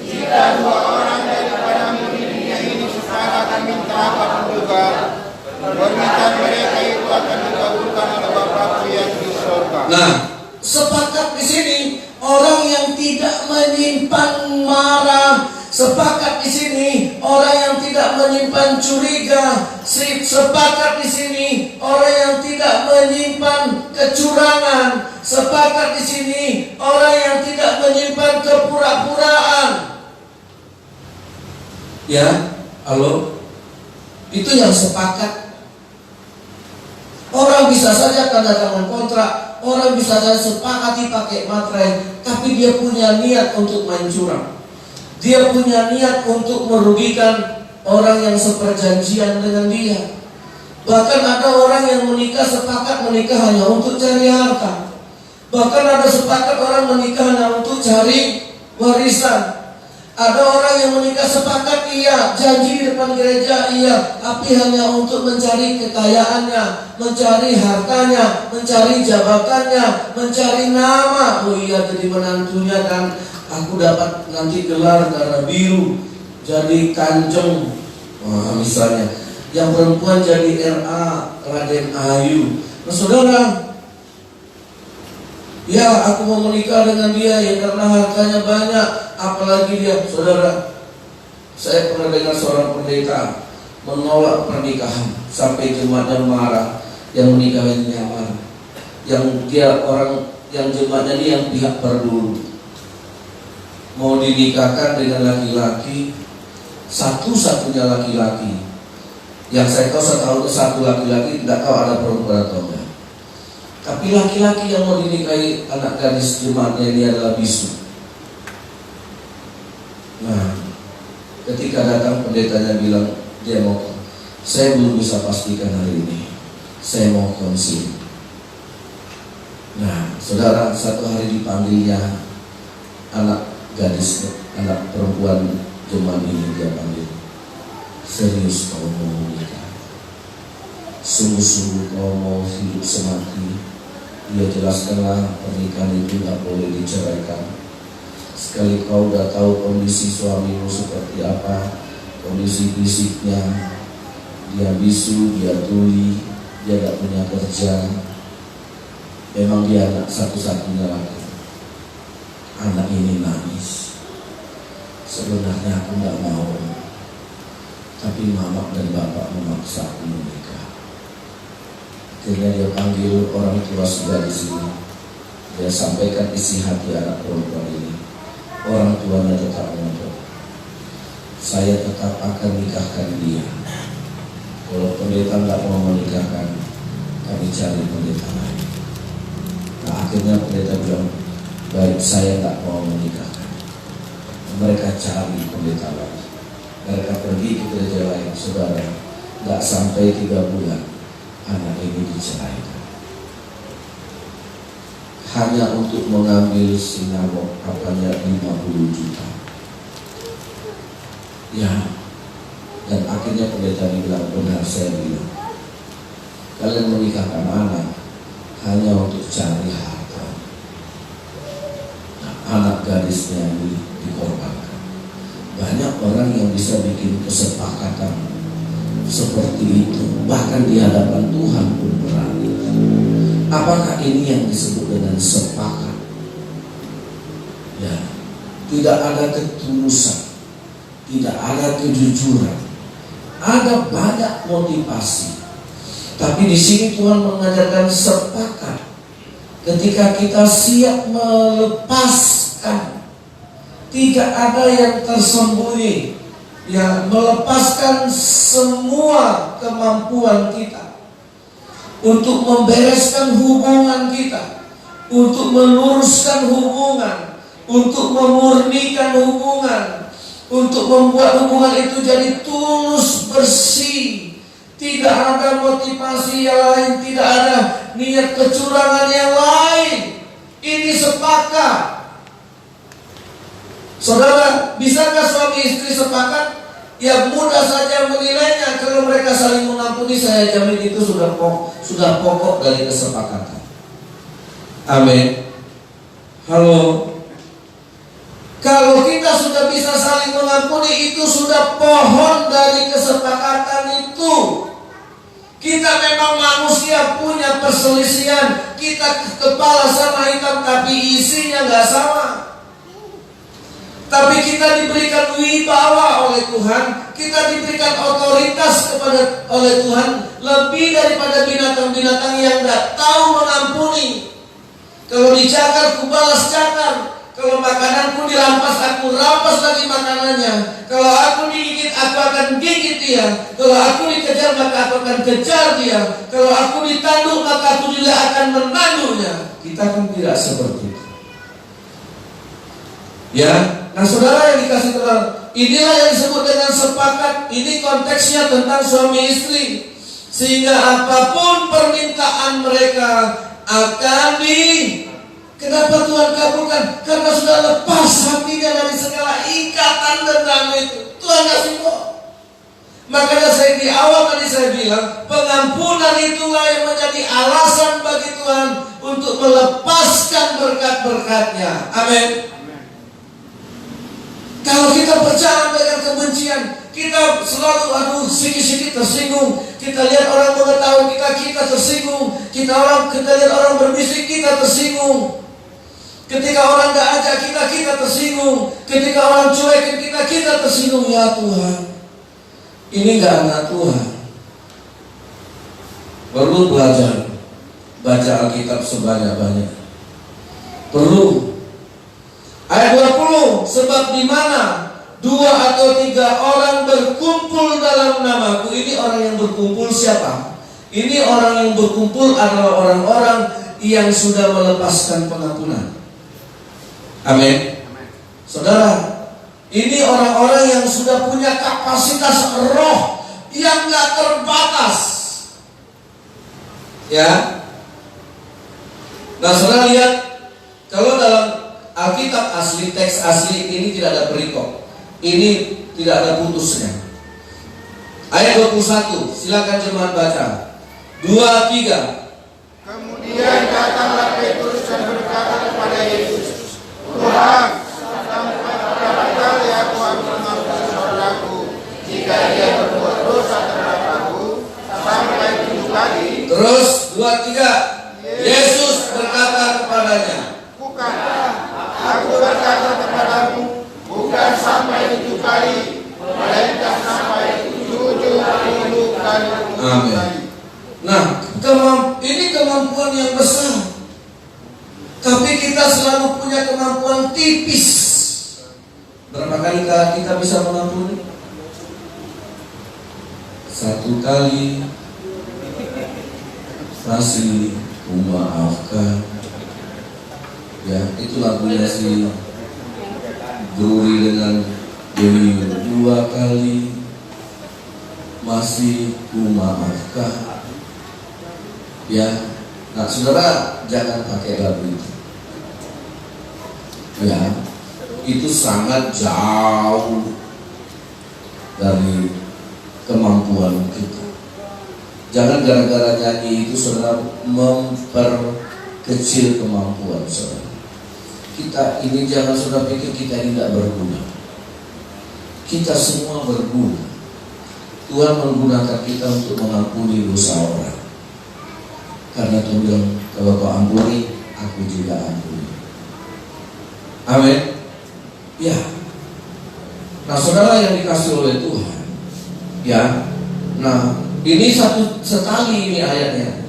jika 2 orang daripadamu di dunia ini sepakat minta apapun juga, permintaan mereka itu akan dikabulkan oleh Bapa yang di surga. Nah, sepakat di sini orang yang tidak menyimpan marah. Sepakat di sini orang yang tidak menyimpan curiga. Sepakat di sini orang yang tidak menyimpan kecurangan. Sepakat di sini orang yang tidak menyimpan kepura-puraan. Ya, halo. Itu yang sepakat. Orang bisa saja tanda tangan kontrak, orang bisa saja sepakati pakai materai, tapi dia punya niat untuk main curang. Dia punya niat untuk merugikan orang yang seperjanjian dengan dia. Bahkan ada orang yang menikah sepakat menikah hanya untuk cari harta. Bahkan ada sepakat orang menikah hanya untuk cari warisan. Ada orang yang menikah sepakat iya, janji di depan gereja iya, tapi hanya untuk mencari kekayaannya, mencari hartanya, mencari jabatannya, mencari nama. Oh iya, jadi menantunya kan aku dapat nanti gelar darah biru, jadi kanjeng. Wah, misalnya yang perempuan jadi RA, Raden Ayu. Nah, saudara, ya aku mau menikah dengan dia ya karena hartanya banyak. Apalagi dia, saudara, saya pernah dengar seorang pendeta menolak pernikahan sampai jemaatnya marah, yang menikahnya marah, yang dia orang yang jemaatnya ini yang pihak berdulu mau dinikahkan dengan laki-laki, satu-satunya laki-laki yang saya tahu, satu laki-laki, tidak tahu ada perempuan atau enggak. Tapi laki-laki yang mau dinikahi anak gadis jemaatnya ini adalah bisu. Nah, ketika datang pendetanya bilang dia mau, saya belum bisa pastikan hari ini, saya mau konsil. Nah, saudara, satu hari dipanggilnya anak gadis, anak perempuan jemaat ini, dia panggil, serius kau mau menikah? Sungguh-sungguh kau mau hidup semati? Dia jelaskanlah pernikahan itu tak boleh diceraikan. Sekali kau udah tahu kondisi suamimu seperti apa, kondisi fisiknya, dia bisu, dia tuli, dia tak punya kerja, memang dia anak satu-satunya lagi. Anak ini nangis. Sebenarnya aku gak mau, tapi mama dan bapak memaksa aku menikah. Akhirnya dia panggil orang tua sudah di sini. Dia sampaikan isi hati anak perempuan ini. Orang tuanya tetap ngotot, saya tetap akan nikahkan dia. Kalau pendeta nggak mau menikahkan, kami cari pendeta lain. Nah, akhirnya pendeta bilang, baik, saya nggak mau menikahkan. Mereka cari pendeta lain. Mereka pergi ke gereja lain. Saudara, nggak sampai 3 bulan anak ini diceraikan. Hanya untuk mengambil sinagog apanya 50 juta. Ya, dan akhirnya pendeta bilang, benar saya bilang, kalian menikahkan anak hanya untuk cari harta. Nah, anak gadisnya ini dikorbankan. Banyak orang yang bisa bikin kesepakatan seperti itu, bahkan di hadapan Tuhan pun berani. Apakah ini yang disebut dengan sepakat? Ya, tidak ada ketulusan, tidak ada kejujuran, ada banyak motivasi. Tapi di sini Tuhan mengajarkan sepakat. Ketika kita siap melepaskan, tidak ada yang tersembunyi, yang melepaskan semua kemampuan kita untuk membereskan hubungan kita, untuk meluruskan hubungan, untuk memurnikan hubungan, untuk membuat hubungan itu jadi tulus, bersih, tidak ada motivasi yang lain, tidak ada niat kecurangan yang lain. Ini sepakat. Saudara, bisakah suami istri sepakat? Ya, mudah saja menilainya. Kalau mereka saling mengampuni, saya jamin itu sudah pokok dari kesepakatan. Amin. Halo. Kalau kita sudah bisa saling mengampuni, itu sudah pohon dari kesepakatan itu. Kita memang manusia punya perselisihan. Kita kepala sama hitam, tapi isinya gak sama. Tapi kita diberikan wibawa oleh Tuhan, kita diberikan otoritas oleh Tuhan lebih daripada binatang-binatang yang tidak tahu mengampuni. Kalau dicakar, ku balas cakar. Kalau makananku dirampas, aku rampas lagi makanannya. Kalau aku digigit, aku akan gigit dia. Kalau aku dikejar, maka aku akan kejar dia. Kalau aku ditanduk, maka aku juga akan menanduknya. Kita kan tidak seperti itu. Ya. Nah, saudara yang dikasih Tuhan, inilah yang disebut dengan sepakat. Ini konteksnya tentang suami istri. Sehingga apapun permintaan mereka akan kenapa Tuhan kabulkan? Karena sudah lepas hatinya dari segala ikatan dendam itu. Tuhan kasih kok. Makanya di awal tadi saya bilang, pengampunan itulah yang menjadi alasan bagi Tuhan untuk melepaskan berkat-berkatnya. Amin. Kalau kita berjalan dengan kebencian, kita selalu sedikit-sedikit tersinggung. Kita lihat orang mengetahui kita tersinggung. Kita lihat orang berbisik, kita tersinggung. Ketika orang gak ajak kita tersinggung. Ketika orang cuekin kita tersinggung. Ya Tuhan, ini gak anak Tuhan. Perlu belajar baca Alkitab sebanyak-banyak. Perlu. Ayat 20, sebab di mana 2 atau 3 orang berkumpul dalam namaku. Ini orang yang berkumpul siapa? Ini orang yang berkumpul adalah orang-orang yang sudah melepaskan pengampunan. Amin. Saudara, ini orang-orang yang sudah punya kapasitas roh yang gak terbatas. Ya. Nah, saudara lihat, kalau dalam Alkitab asli, teks asli ini tidak ada perikop. Ini tidak ada putusnya. Ayat 21, silakan jemaat baca. 2, 3. Kemudian datanglah Petrus dan berkata kepada Yesus, Tuhan, berapa kali aku harus mengampuni saudaraku jika dia berbuat dosa terhadap aku, sampai 7 kali? Terus 2, 3. Yesus berkata kepadanya, Bukan, aku berkata kepadamu, bukan sampai 7 kali, melainkan sampai 70 kali. Amin. Nah, ini kemampuan yang besar. Tapi kita selalu punya kemampuan tipis. Berapa kali kita bisa mengampuni? 1 kali. Masih memaafkan. Ya, itu lagunya si Bruri dengan Dewi. 2 kali. Masih memaafkan. Ya, nah saudara jangan pakai lagu itu. Ya, itu sangat jauh dari kemampuan kita. Jangan gara-gara nyanyi itu saudara memperkecil kemampuan saudara. Kita ini jangan saudara pikir kita ini tidak berguna. Kita semua berguna. Tuhan menggunakan kita untuk mengampuni dosa orang. Karena Tuhan bilang, kalau kau ampuni, aku juga ampuni. Amin. Ya. Nah, saudara yang dikasih oleh Tuhan, ya. Nah, ini sekali ini ayatnya.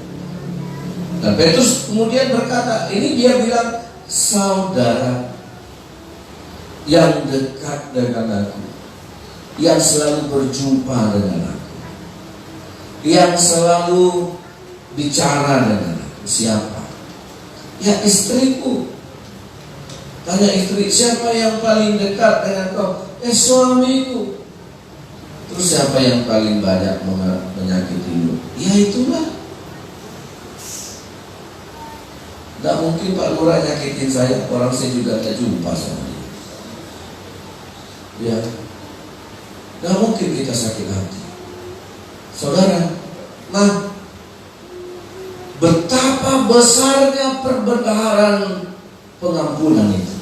Dan Petrus kemudian berkata, ini dia bilang, saudara yang dekat dengan aku, yang selalu berjumpa dengan aku, yang selalu bicara dengan aku. Siapa? Ya, istriku. Tanya istri, siapa yang paling dekat dengan kau? Suamiku. Terus siapa yang paling banyak menyakitimu? Ya, itulah. Tidak mungkin Pak Lurah nyakitin saya, orang saya juga tak jumpa sama dia. Ya, tidak mungkin kita sakit hati. Saudara, nah, betapa besarnya perbendaharaan pengampunan itu.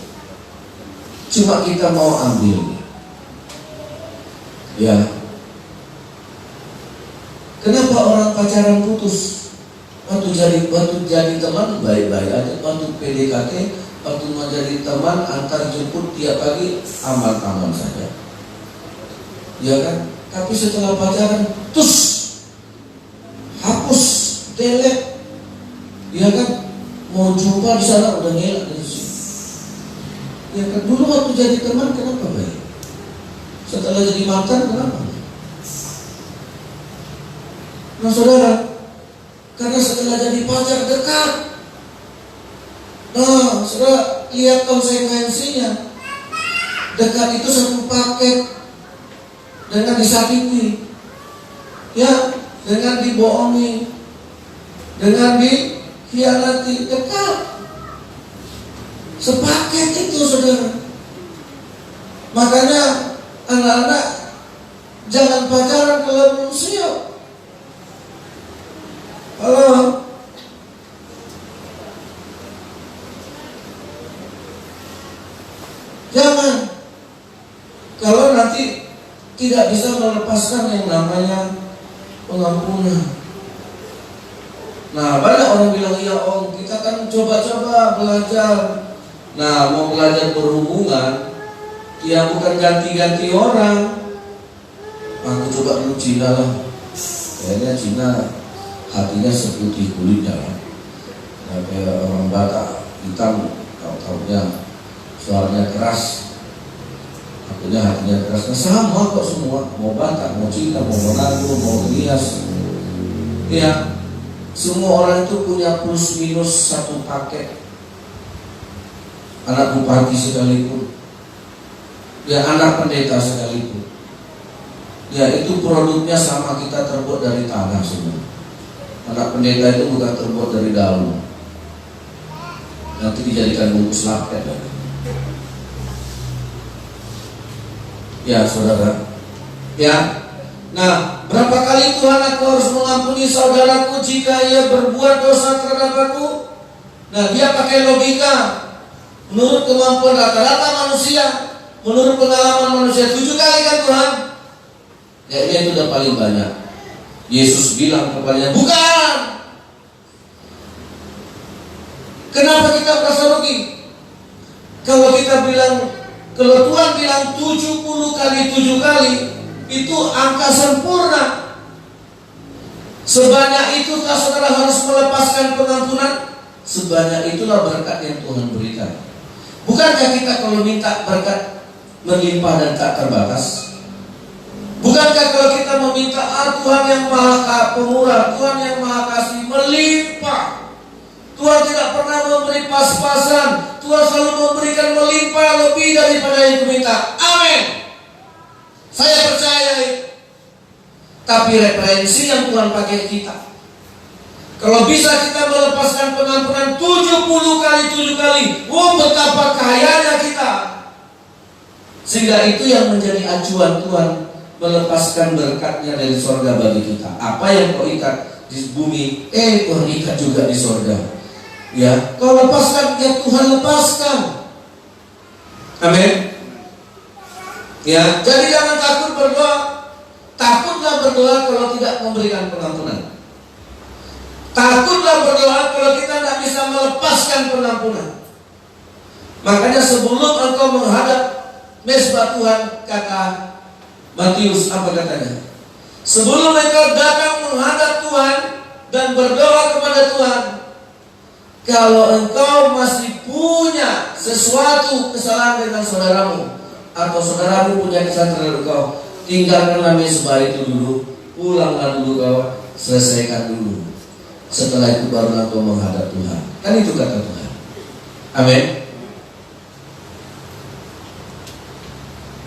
Cuma kita mau ambilnya. Ya. Kenapa orang pacaran putus? Waktu jadi teman baik-baik aja, waktu PDKT, waktu menjadi teman antar jemput tiap pagi aman-aman saja. Ya kan? Tapi setelah pacaran, terus hapus, delete. Ya kan, mau jumpa di sana udah ngelak dari sini. Ya kan, dulu waktu jadi teman kenapa baik? Setelah jadi mantan kenapa? Nah saudara, karena setelah jadi pacar dekat. Nah saudara, lihat konsekuensinya. Dekat itu satu paket dengan disakiti, ya, dengan dibohongi, dengan dikhianati, dekat. Sepaket itu saudara. Makanya anak-anak jangan pacaran kalau belum siap. Halo. Jangan. Kalau nanti tidak bisa melepaskan yang namanya pengampunan. Nah, banyak orang bilang, ya Om, kita kan coba-coba belajar. Nah, mau belajar berhubungan, ya bukan ganti-ganti orang. Aku coba dulu Cina lah. Kayaknya Cina hatinya seputih kulitnya lah. Nah, kayak orang Batak hitam, tahu-tahunya suaranya keras. Akhirnya hatinya keras. Nah, sama kok semua, mau Batak, mau Cina, mau Manado, mau Nias. Ya, Semua orang itu punya plus minus satu paket. Anak bupati sekalipun, ya anak pendeta sekalipun, ya itu produknya sama, kita terbuat dari tanah semua. Anak pendeta itu bukan terbuat dari daun, nanti dijadikan bungkus lapet. Ya saudara, ya. Nah, berapa kali Tuhan aku harus mengampuni saudaraku jika ia berbuat dosa terhadap aku? Nah, dia pakai logika. Menurut kemampuan rata-rata manusia, menurut pengalaman manusia, 7 kali kan Tuhan? Kayaknya itu udah paling banyak. Yesus bilang kepadanya, bukan. Kenapa kita merasa rugi? Kalau Tuhan bilang 70 kali 7 kali, itu angka sempurna. Sebanyak itukah saudara harus melepaskan pengampunan? Sebanyak itulah berkat yang Tuhan berikan. Bukankah kita kalau minta berkat melimpah dan tak terbatas? Bukankah kalau kita meminta Tuhan yang maha pemurah, Tuhan yang maha kasih, melimpah. Tuhan tidak pernah memberi pas-pasan. Tuhan selalu memberikan melimpah lebih daripada yang diminta. Amin. Saya percaya itu. Tapi referensi yang Tuhan pakai kita, kalau bisa kita melepaskan pengampunan 70 kali 7 kali, betapa kayanya kita. Sehingga itu yang menjadi acuan Tuhan, melepaskan berkatnya dari sorga bagi kita. Apa yang kau ikat di bumi, Tuhan ikat juga di sorga. Ya, kau lepaskan, ya Tuhan lepaskan. Amin. Ya, jadi jangan takut berdoa. Takutlah berdoa kalau tidak memberikan pengampunan. Takutlah berdoa kalau kita tidak bisa melepaskan pengampunan. Makanya sebelum engkau menghadap mezbah Tuhan, kata Matius, apa katanya? Sebelum engkau datang menghadap Tuhan dan berdoa kepada Tuhan, kalau engkau masih punya sesuatu kesalahan dengan saudaramu, atau saudaramu punya kesalahan terhadap engkau, tinggalkanlah mezbah itu dulu, pulanglah dulu kau, selesaikan dulu. Setelah itu baru engkau menghadap Tuhan. Kan itu kata Tuhan. Amin.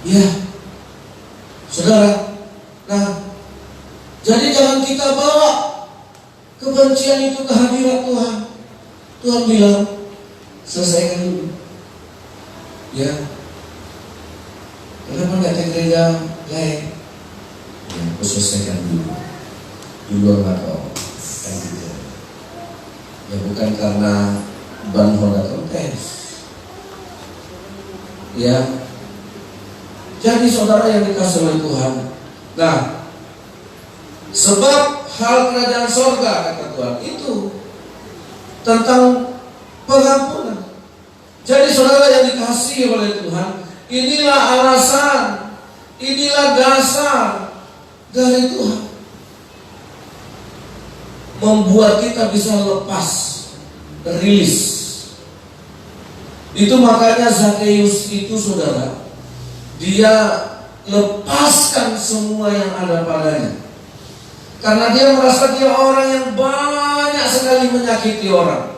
Ya, saudara. Nah, jadi jangan kita bawa kebencian itu ke hadirat Tuhan. Tuhan bilang, selesaikan dulu. Ya. Kenapa nggak ke gereja lain? Ya, aku selesaikan dulu. Dulu kau. Kan gitu. Ya bukan karena ban Honda kontes. Ya. Jadi saudara yang dikasih oleh Tuhan. Nah, sebab hal kerajaan sorga, kata Tuhan, itu tentang pengampunan. Jadi saudara yang dikasih oleh Tuhan, inilah alasan, inilah dasar dari Tuhan, membuat kita bisa lepas, rilis. Itu makanya Zakheus itu saudara, dia lepaskan semua yang ada padanya. Karena dia merasa dia orang yang banyak sekali menyakiti orang.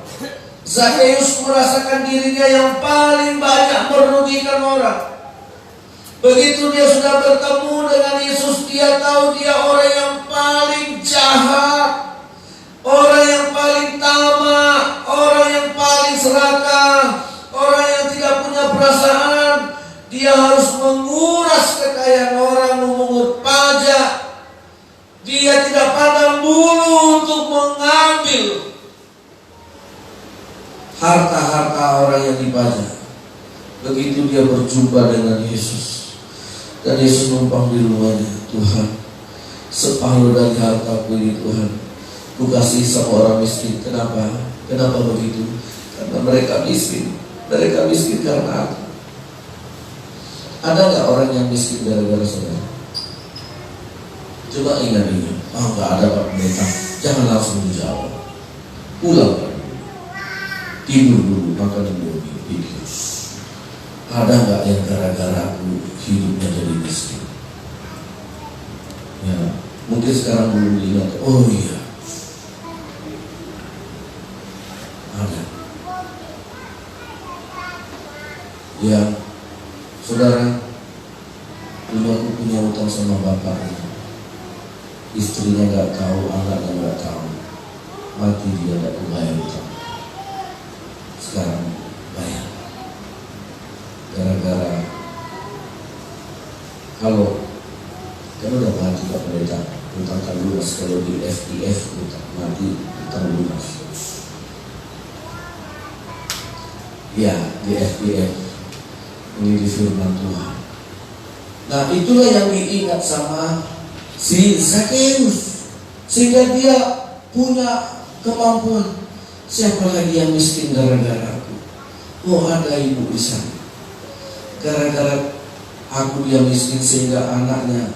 Zakheus merasakan dirinya yang paling banyak merugikan orang. Begitu dia sudah bertemu dengan Yesus, dia tahu dia orang yang paling jahat, orang yang paling tamak, orang yang paling serakah, orang yang tidak punya perasaan. Dia harus menguras kekayaan orang, memungut pajak. Dia tidak pandang bulu untuk mengambil harta-harta orang yang dipajak. Begitu dia berjumpa dengan Yesus, dan Yesus numpang di rumahnya. Tuhan, separuh dari hartaku ini Tuhan, ku kasih sama orang miskin. Kenapa? Kenapa begitu? Karena mereka miskin. Mereka miskin karena aku. Ada nggak orang yang miskin gara-gara saudara? Coba ingat-ingat. Nggak ada Pak Pendeta. Jangan langsung dijawab. Pulang. Tidur dulu, makan dulu, tidur. Ada nggak yang gara-gara aku hidupnya jadi miskin? Ya, mungkin sekarang belum ingat. Oh iya, Ya, saudara, dulu aku punya utang sama bapaknya. Istrinya nggak tahu, anaknya nggak tahu. Mati dia nggak bayar utang. Sekarang bayar. Gara-gara kalau udah mati Pak Pendeta, utang kan lunas. Kalau di FIF utang mati, utang lunas. Ya, di FIF ini di firman Tuhan. Nah, itulah yang diingat sama si Zakheus, sehingga dia punya kemampuan. Siapa lagi yang miskin gara-gara aku? Oh, ada ibu di sana. Gara-gara aku dia miskin sehingga anaknya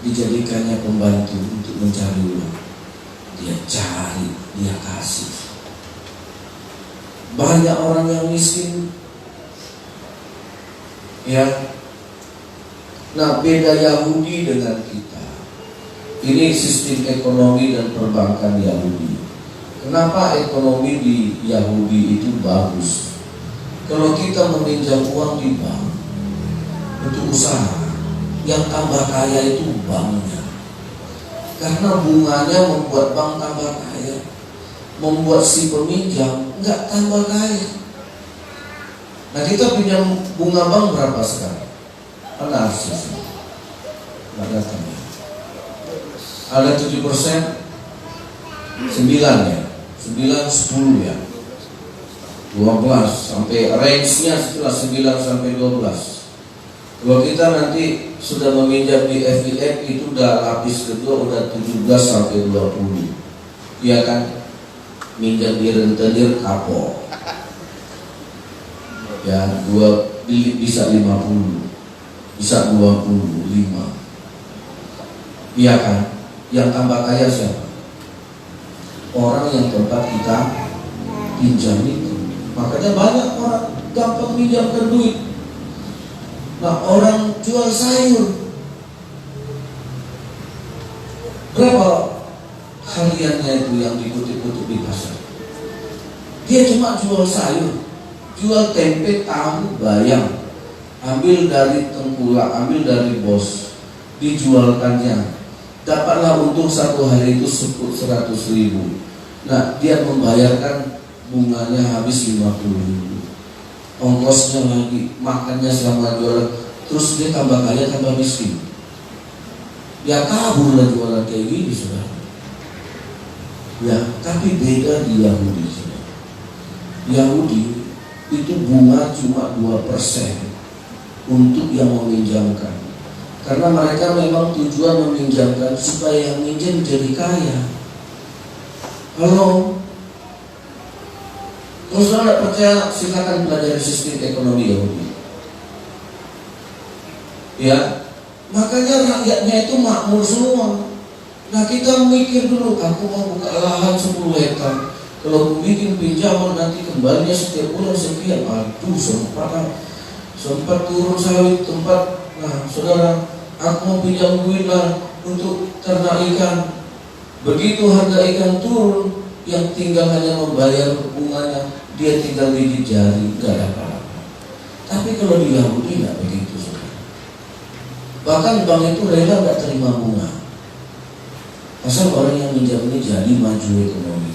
dijadikannya pembantu untuk mencari uang. Dia cari, dia kasih. Banyak orang yang miskin, ya. Nah, beda Yahudi dengan kita. Ini sistem ekonomi dan perbankan Yahudi. Kenapa ekonomi di Yahudi itu bagus? Kalau kita meminjam uang di bank untuk usaha, yang tambah kaya itu banknya. Karena bunganya membuat bank tambah kaya, membuat si peminjam nggak tambah kaya. Nah, kita pinjam bunga bank berapa sekarang? Ada arsis, nggak datang ya. Ada 7%, 9 ya, 9, 10 ya, 12 sampai range-nya setelah 9 sampai 12. Kalau kita nanti sudah meminjam di FIF itu udah lapis kedua, udah 17 sampai 20. Iya kan? Minjam di rentenir kapok. Ya, 2 bisa 50. Bisa 25. Iya kan? Yang tambah kaya siapa? Orang yang tempat kita pinjam itu. Makanya banyak orang gampang pinjamkan duit. Nah, orang jual sayur, berapa hariannya itu yang dikutip-kutip di pasar? Dia cuma jual sayur, jual tempe, tahu, bayam, ambil dari tengkulak, ambil dari bos, dijualkannya. Dapatlah untung satu hari itu 100.000. Nah, dia membayarkan bunganya habis 50.000. Ongkosnya lagi, makannya selama jualan, terus dia tambah kaya, tambah miskin. Ya kabur lah jualan kayak gini, saudara. Ya, tapi beda di Yahudi, saudara. Yahudi itu bunga cuma 2% untuk yang meminjamkan. Karena mereka memang tujuan meminjamkan supaya yang minjem jadi kaya. Kalau saudara percaya, silakan belajar sistem ekonomi Yahudi. Ya, makanya rakyatnya itu makmur semua. Nah, kita mikir dulu, aku mau buka lahan 10 hektar. Kalau aku bikin pinjaman nanti kembalinya setiap bulan sekian. Aduh, sempat turun sawit tempat. Nah, saudara, aku mau pinjam duit lah untuk ternak ikan. Begitu harga ikan turun, yang tinggal hanya membayar bunganya, dia tinggal gigit jari, gak ada apa-apa. Tapi kalau di Yahudi gak begitu, saudara. Bahkan bank itu rela gak terima bunga, asal orang yang minjam ini jadi maju ekonomi.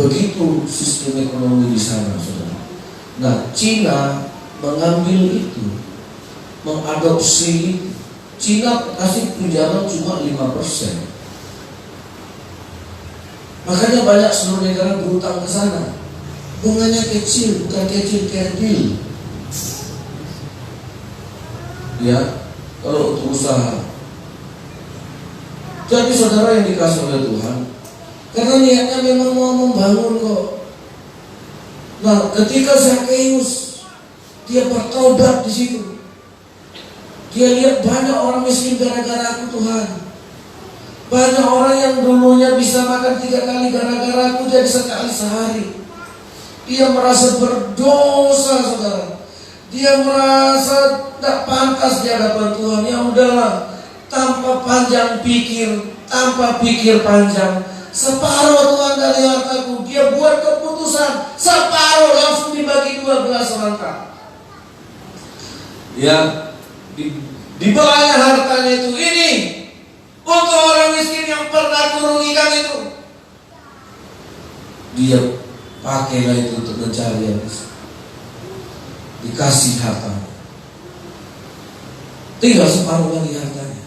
Begitu sistem ekonomi di sana, saudara. Nah, Cina mengambil itu, mengadopsi itu. Cina kasih pinjaman cuma 5%. Makanya banyak seluruh negara berutang ke sana. Bunganya kecil, bukan kecil. Ya, kalau untuk usaha. Jadi saudara yang dikasih oleh Tuhan, karena niatnya memang mau membangun kok. Nah, ketika Zakheus dia bertobat di situ, dia lihat banyak orang miskin gara-gara aku, Tuhan. Banyak orang yang dulunya bisa makan 3 kali gara-gara aku jadi sekali sehari. Dia merasa berdosa, saudara. Dia merasa tidak pantas di hadapan Tuhan. Ya udahlah, tanpa panjang pikir, tanpa pikir panjang, separuh Tuhan dari hartaku. Dia buat keputusan, separuh langsung dibagi 12 rangka. Ya, dibawanya hartanya itu ini untuk orang miskin yang pernah kurugikan itu. Dia pakailah itu untuk mencari yang miskin. Dikasih harta, tinggal separuh lagi hartanya.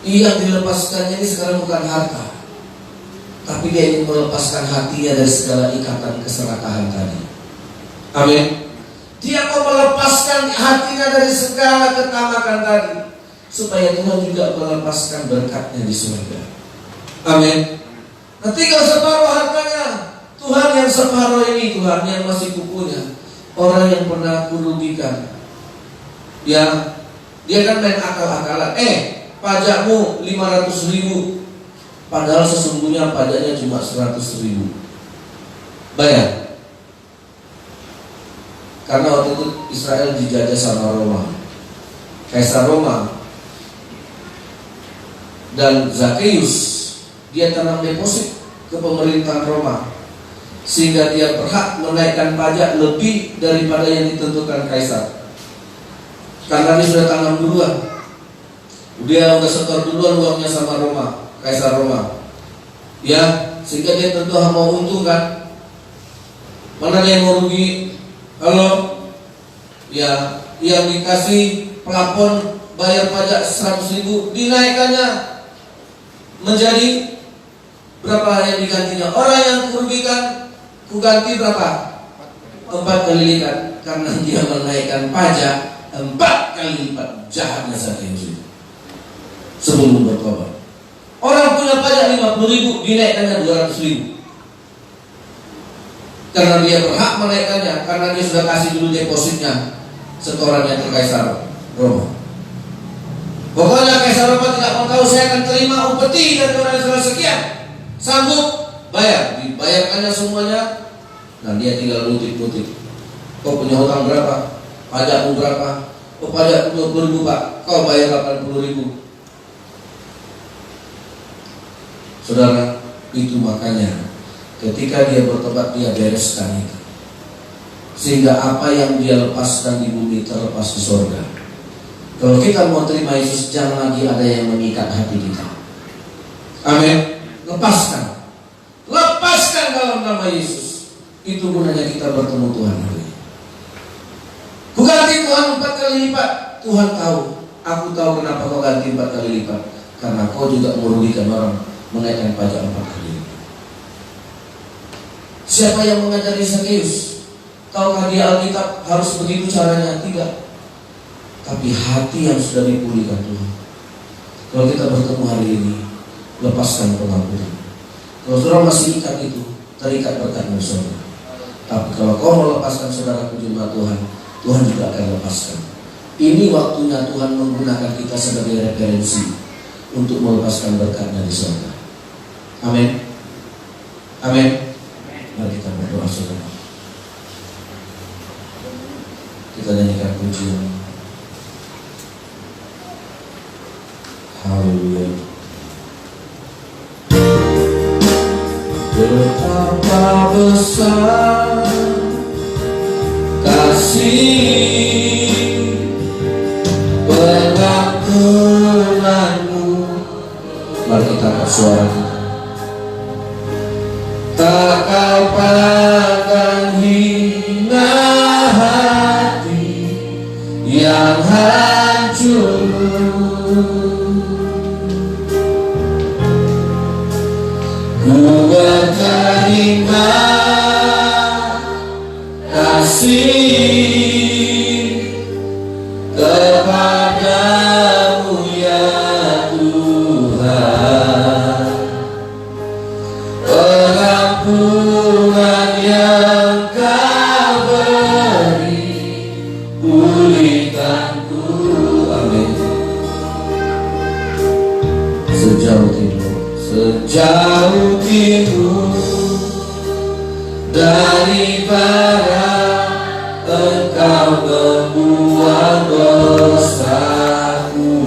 Yang dilepaskannya ini sekarang bukan harta, tapi dia ingin melepaskan hatinya dari segala ikatan keserakahan tadi. Amin. Dia mau melepaskan hatinya dari segala ketamakan tadi, supaya Tuhan juga melepaskan berkatnya di surga. Amin. Nah, tinggal separuh hartanya. Tuhan yang separuh ini, Tuhan yang masih kupunya. Orang yang pernah kurugikan, ya, dia kan main akal-akalan. Pajakmu 500.000, padahal sesungguhnya pajaknya cuma 100.000. Bayar. Karena waktu itu Israel dijajah sama Roma, Kaisar Roma. Dan Zakheus, dia tanam deposit ke pemerintahan Roma, sehingga dia berhak menaikkan pajak lebih daripada yang ditentukan Kaisar. Karena dia sudah tanam duluan, dia udah setor duluan uangnya sama Roma, Kaisar Roma. Ya, sehingga dia tentu mau untung kan. Mana dia yang mau rugi? Kalau ya, yang dikasih pelapor bayar pajak 100.000, dinaikkannya menjadi berapa yang digantinya? Orang yang kurugikan, kuganti berapa? 4 kali lipat. Karena dia menaikkan pajak 4 kali lipat. Jahatnya Zakheus itu sebelum bertobat. Orang punya pajak 50.000, dinaikkannya 200.000. Karena dia berhak menaikkannya, karena dia sudah kasih dulu depositnya, setorannya ke Kaisar Roma. Pokoknya Kaisar Roma tidak mau tahu, saya akan terima upeti dari orang Israel sekian. Sanggup bayar, dibayarkannya semuanya. Nah, dia tinggal lutik-lutik. Kau punya hutang berapa? Pajakmu berapa? Oh, pajak 20.000 Pak, kau bayar 80.000. Saudara, itu makanya ketika dia bertobat, dia bereskan itu, sehingga apa yang dia lepaskan di bumi terlepas di surga. Kalau kita mau terima Yesus, jangan lagi ada yang mengikat hati kita. Amin. Lepaskan dalam nama Yesus. Itu gunanya kita bertemu Tuhan hari ini. Kuganti Tuhan 4 kali lipat. Tuhan tahu, aku tahu kenapa kau ganti 4 kali lipat. Karena kau juga merugikan orang, menaikkan pajak 4 kali lipat. Siapa yang mengajari Zakheus? Tahukah dia Alkitab harus begitu caranya? Tidak. Tapi hati yang sudah dipulihkan Tuhan. Kalau kita bertemu hari ini, lepaskan pengampunan. Kalau saudara masih ikat itu, terikat berkatnya saudara. Tapi kalau kau melepaskan saudara ke jemaat Tuhan, Tuhan juga akan lepaskan. Ini waktunya Tuhan menggunakan kita sebagai referensi untuk melepaskan berkatnya di surga. Amin. Amin. Mari kita berdoa saudara. Kita nyanyikan pujian. Haleluya. Betapa besar kasih pengampunanmu. Mari kita angkat suara kita. Tak kau pandang hina hati yang hancur. Ku berterima kasih kepadamu ya Tuhan. Pengampunan yang kau beri, pulihkanku. Amin. Sejauh timur dari barat, Engkau membuang dosaku.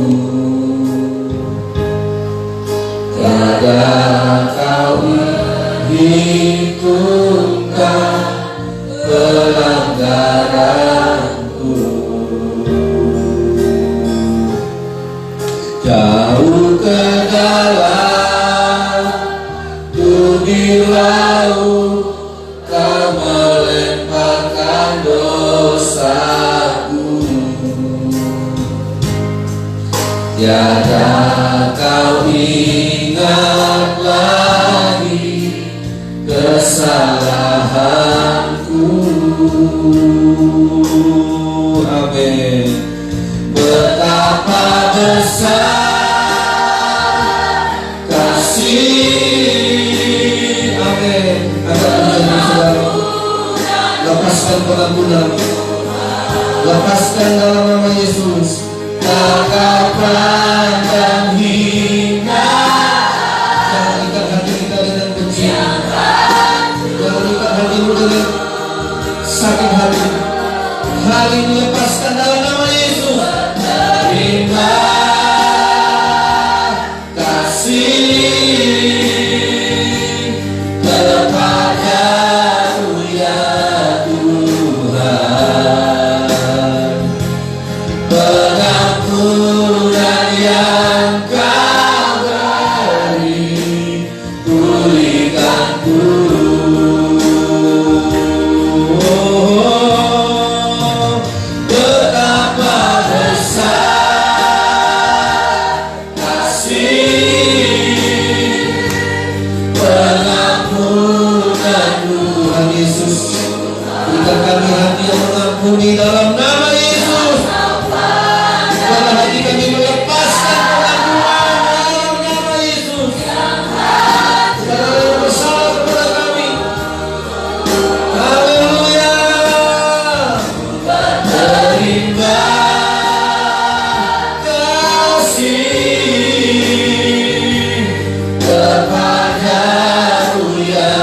Tiada Kau hitungkan pelanggaranku. tiada kau ingat lagi kesalahanku. Amin. Betapa besar kasih. Amin. Lepaskan pengampunan, lepaskan dalam nama Yesus. Tak kau pandang hina. Jangan ikat hati kita dengan benci. Jangan ikat hatimu dengan sakit hati. Hal ini lepaskan dalam nama Yesus. Terima kasih kepadamu ya Tuhan. Pengampunan yang kau beri, pulihkanku. Betapa besar kasih pengampunan Tuhan Yesus. Berikan kami hati yang mengampuni dalam nama Yesus. Biarlah hati kami melepaskan pengampunan dalam nama Yesus. Segala yang bersalah kepada kami. Haleluya. Terima kasih kepadamu ya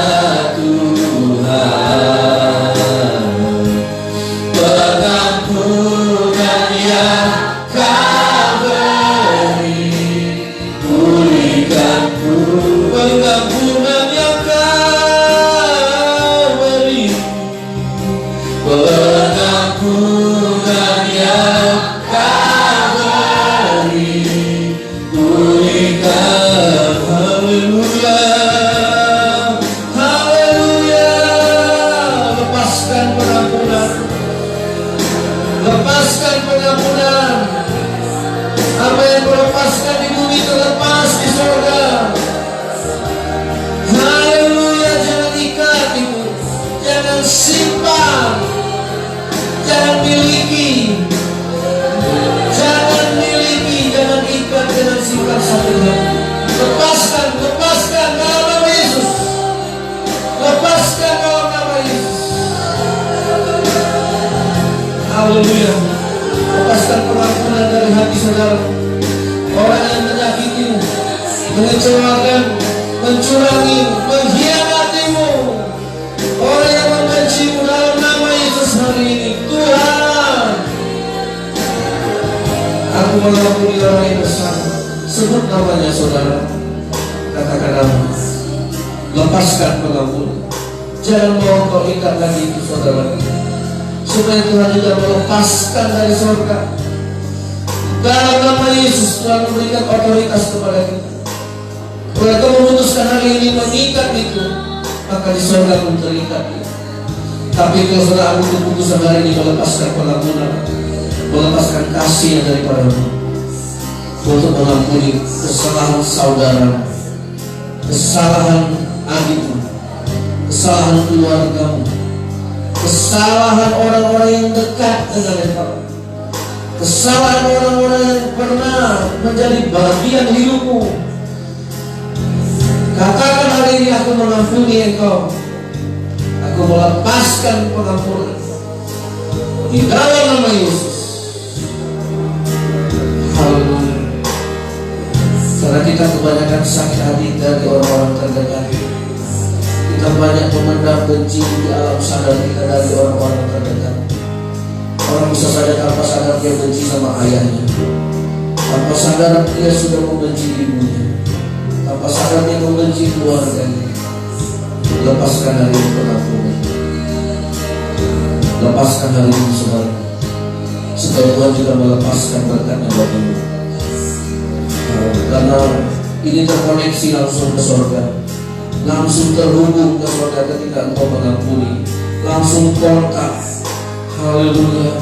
Tuhan. Pengampunan yang kau beri, pulihkanku. Pengampunan yang kau beri, pengampunan yang kau beri, pulihkan. Haleluya, haleluya. Lepaskan pengampunan, lepaskan pengampunan. Apa yang kau lepaskan di bumi terlepas di surga. Haleluya. Jangan ikat itu, jangan simpan, jangan miliki, jangan ikat, jangan simpan satu hati. Lepaskan, lepaskan dalam nama Yesus. Lepaskan dalam nama Yesus. Haleluya. Lepaskan pengampunan dari hati saudara. Orang yang menyakitimu, mengecewakan, mencurangi, mengkhianatimu, orang yang membencimu, dalam nama Yesus hari ini, Tuhan, aku mengampuni orang yang bersalah. Sebut namanya saudara, katakan nama, lepaskan pengampunan. Jangan mau kau ikat lagi itu saudara, supaya Tuhan juga melepaskan dari surga. Dalam nama Yesus Tuhan memberikan otoritas kepada kita. Kalau kau memutuskan hari ini mengikat itu, maka di surga pun terikat itu. Tapi kalau saudara aku keputusan hari ini melepaskan pengampunan, melepaskan kasih yang daripadamu, untuk mengampuni kesalahan saudara, kesalahan adikmu, kesalahan keluargamu, kesalahan orang-orang yang dekat dengan engkau, kesalahan orang-orang yang pernah menjadi bagian hidupmu. Katakan hari ini, aku mengampuni engkau, aku melepaskan pengampunan di dalam nama Yesus. Haleluya. Karena kita kebanyakan sakit hati dari orang-orang terdekat. Kita banyak memendam benci di alam sadar kita dari orang-orang terdekat. Orang bisa saja tanpa sadar dia benci sama ayahnya, tanpa sadar dia sudah membenci ibunya, tanpa sadar dia membenci keluarganya. Lepaskan hari ini pengampunan, lepaskan hari ini saudara, supaya Tuhan juga melepaskan berkatnya bagimu. Karena ini terkoneksi langsung ke surga, langsung terhubung ke surga ketika engkau mengampuni, langsung kontak. Haleluya,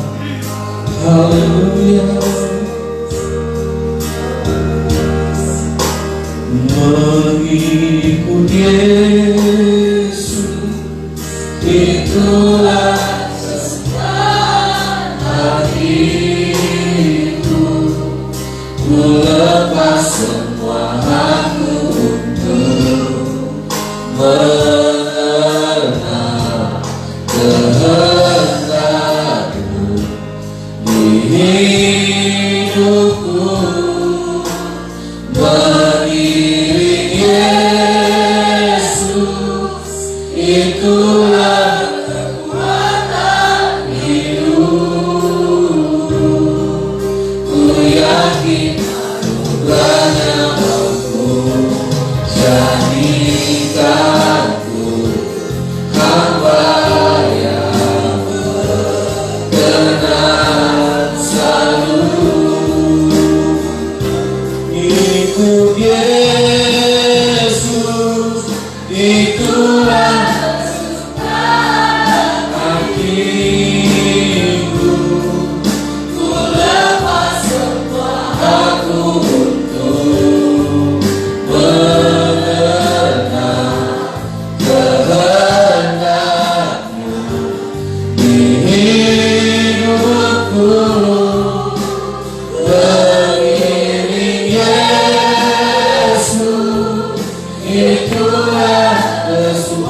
haleluya. Mengikut Yesus, itulah hatiku. Ku lepas semua aku untuk mengenal kehendak-Mu di hidupku. Mengiring Yesus, itulah kekuatan hidupku. Ku yakin anugerahnya mampu jadikanku hamba yang berkenan selalu. Ikut Yesus, itulah hatiku. Ku lepas semua aku untuk mengenal kehendak-Mu di hidupku. Mengiring Yesus, itulah kesukaanku.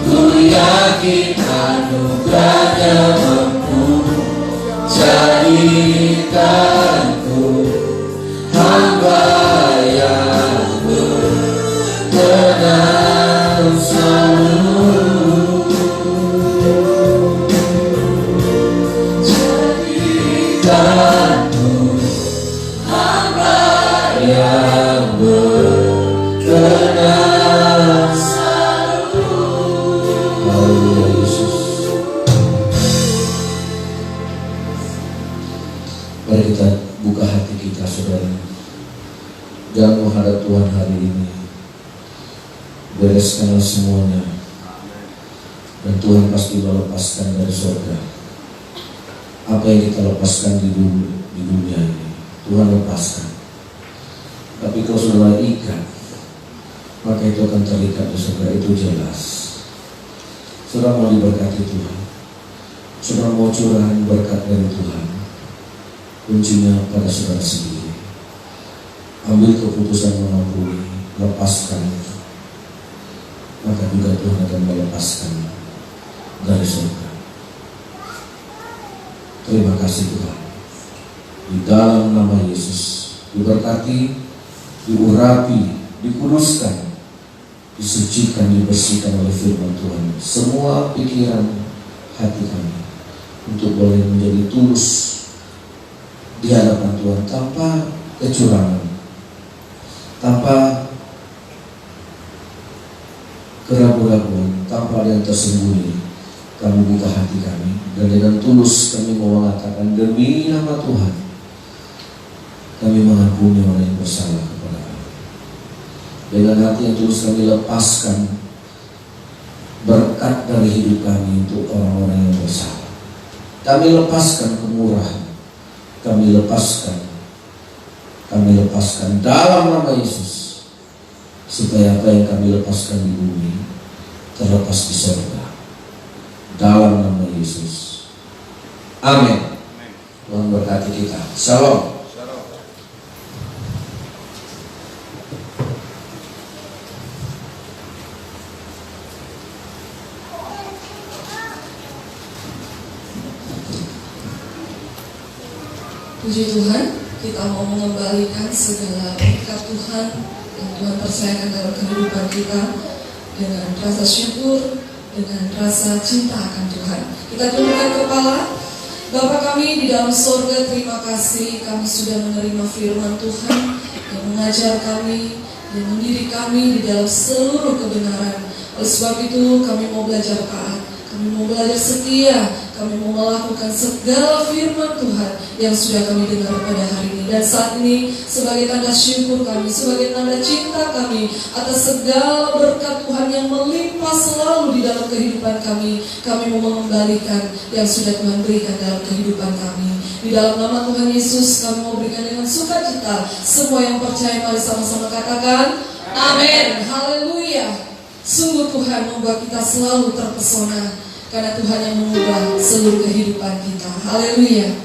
Ku yakin anugerahnya mampu jadikanku hamba yang berkenan selalu. Jadikanku hamba yang berkenan selalu. Haleluya Yesus. Mari kita buka hati kita, saudara, dan menghadap Tuhan hari ini. Bereskanlah semuanya, dan Tuhan pasti melepaskan dari surga. Apa yang kita lepaskan di dunia ini, Tuhan lepaskan. Tapi kalau saudara ikat, maka itu akan terikat di surga, itu jelas. Saudara mau diberkati Tuhan, saudara mau curahan berkat dari Tuhan, kuncinya pada saudara sendiri. Ambil keputusan mengampuni, lepaskan, maka juga Tuhan akan melepaskan dari surga. Terima kasih Tuhan. Di dalam nama Yesus, diberkati, diurapi, dikuduskan, disucikan, dibersihkan oleh firman Tuhan semua pikiran hati kami, untuk boleh menjadi tulus di hadapan Tuhan tanpa kecurangan, tanpa keraguan-raguan, tanpa ada yang tersembunyi. Kami buka hati kami, dan dengan tulus kami mau mengatakan, demi nama Tuhan kami mengampuni orang yang bersalah kepada kami. Dengan hati yang tulus kami lepaskan berkat dari hidup kami untuk orang-orang yang bersalah. Kami lepaskan kemurahan, kami lepaskan dalam nama Yesus, supaya apa yang kami lepaskan di bumi terlepas di surga. Dalam nama Yesus. Amin. Tuhan berkati kita. Shalom. Puji Tuhan, kita mau mengembalikan segala berkat Tuhan yang Tuhan percayakan dalam kehidupan kita dengan rasa syukur, dengan rasa cinta akan Tuhan. Kita tundukkan kepala. Bapa kami di dalam sorga, terima kasih kami sudah menerima firman Tuhan yang mengajar kami, yang mendidik kami di dalam seluruh kebenaran. Oleh sebab itu kami mau belajar taat, kami mau belajar setia, kami mau melakukan segala firman Tuhan yang sudah kami dengar pada hari ini. Dan saat ini sebagai tanda syukur kami, sebagai tanda cinta kami atas segala berkat Tuhan yang melimpah selalu di dalam kehidupan kami, kami mau mengembalikan yang sudah Tuhan berikan dalam kehidupan kami. Di dalam nama Tuhan Yesus kami mau berikan dengan sukacita. Semua yang percaya mari sama-sama katakan amin. Haleluya. Sungguh Tuhan membuat kita selalu terpesona, karena Tuhan yang mengubah seluruh kehidupan kita. Haleluya.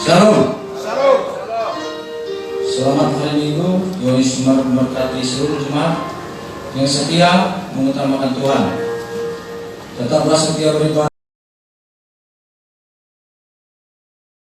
Shalom. Selamat hari Minggu. Tuhan Yesus memberkati seluruh jemaat yang setia mengutamakan Tuhan. Tetaplah setia beribadah.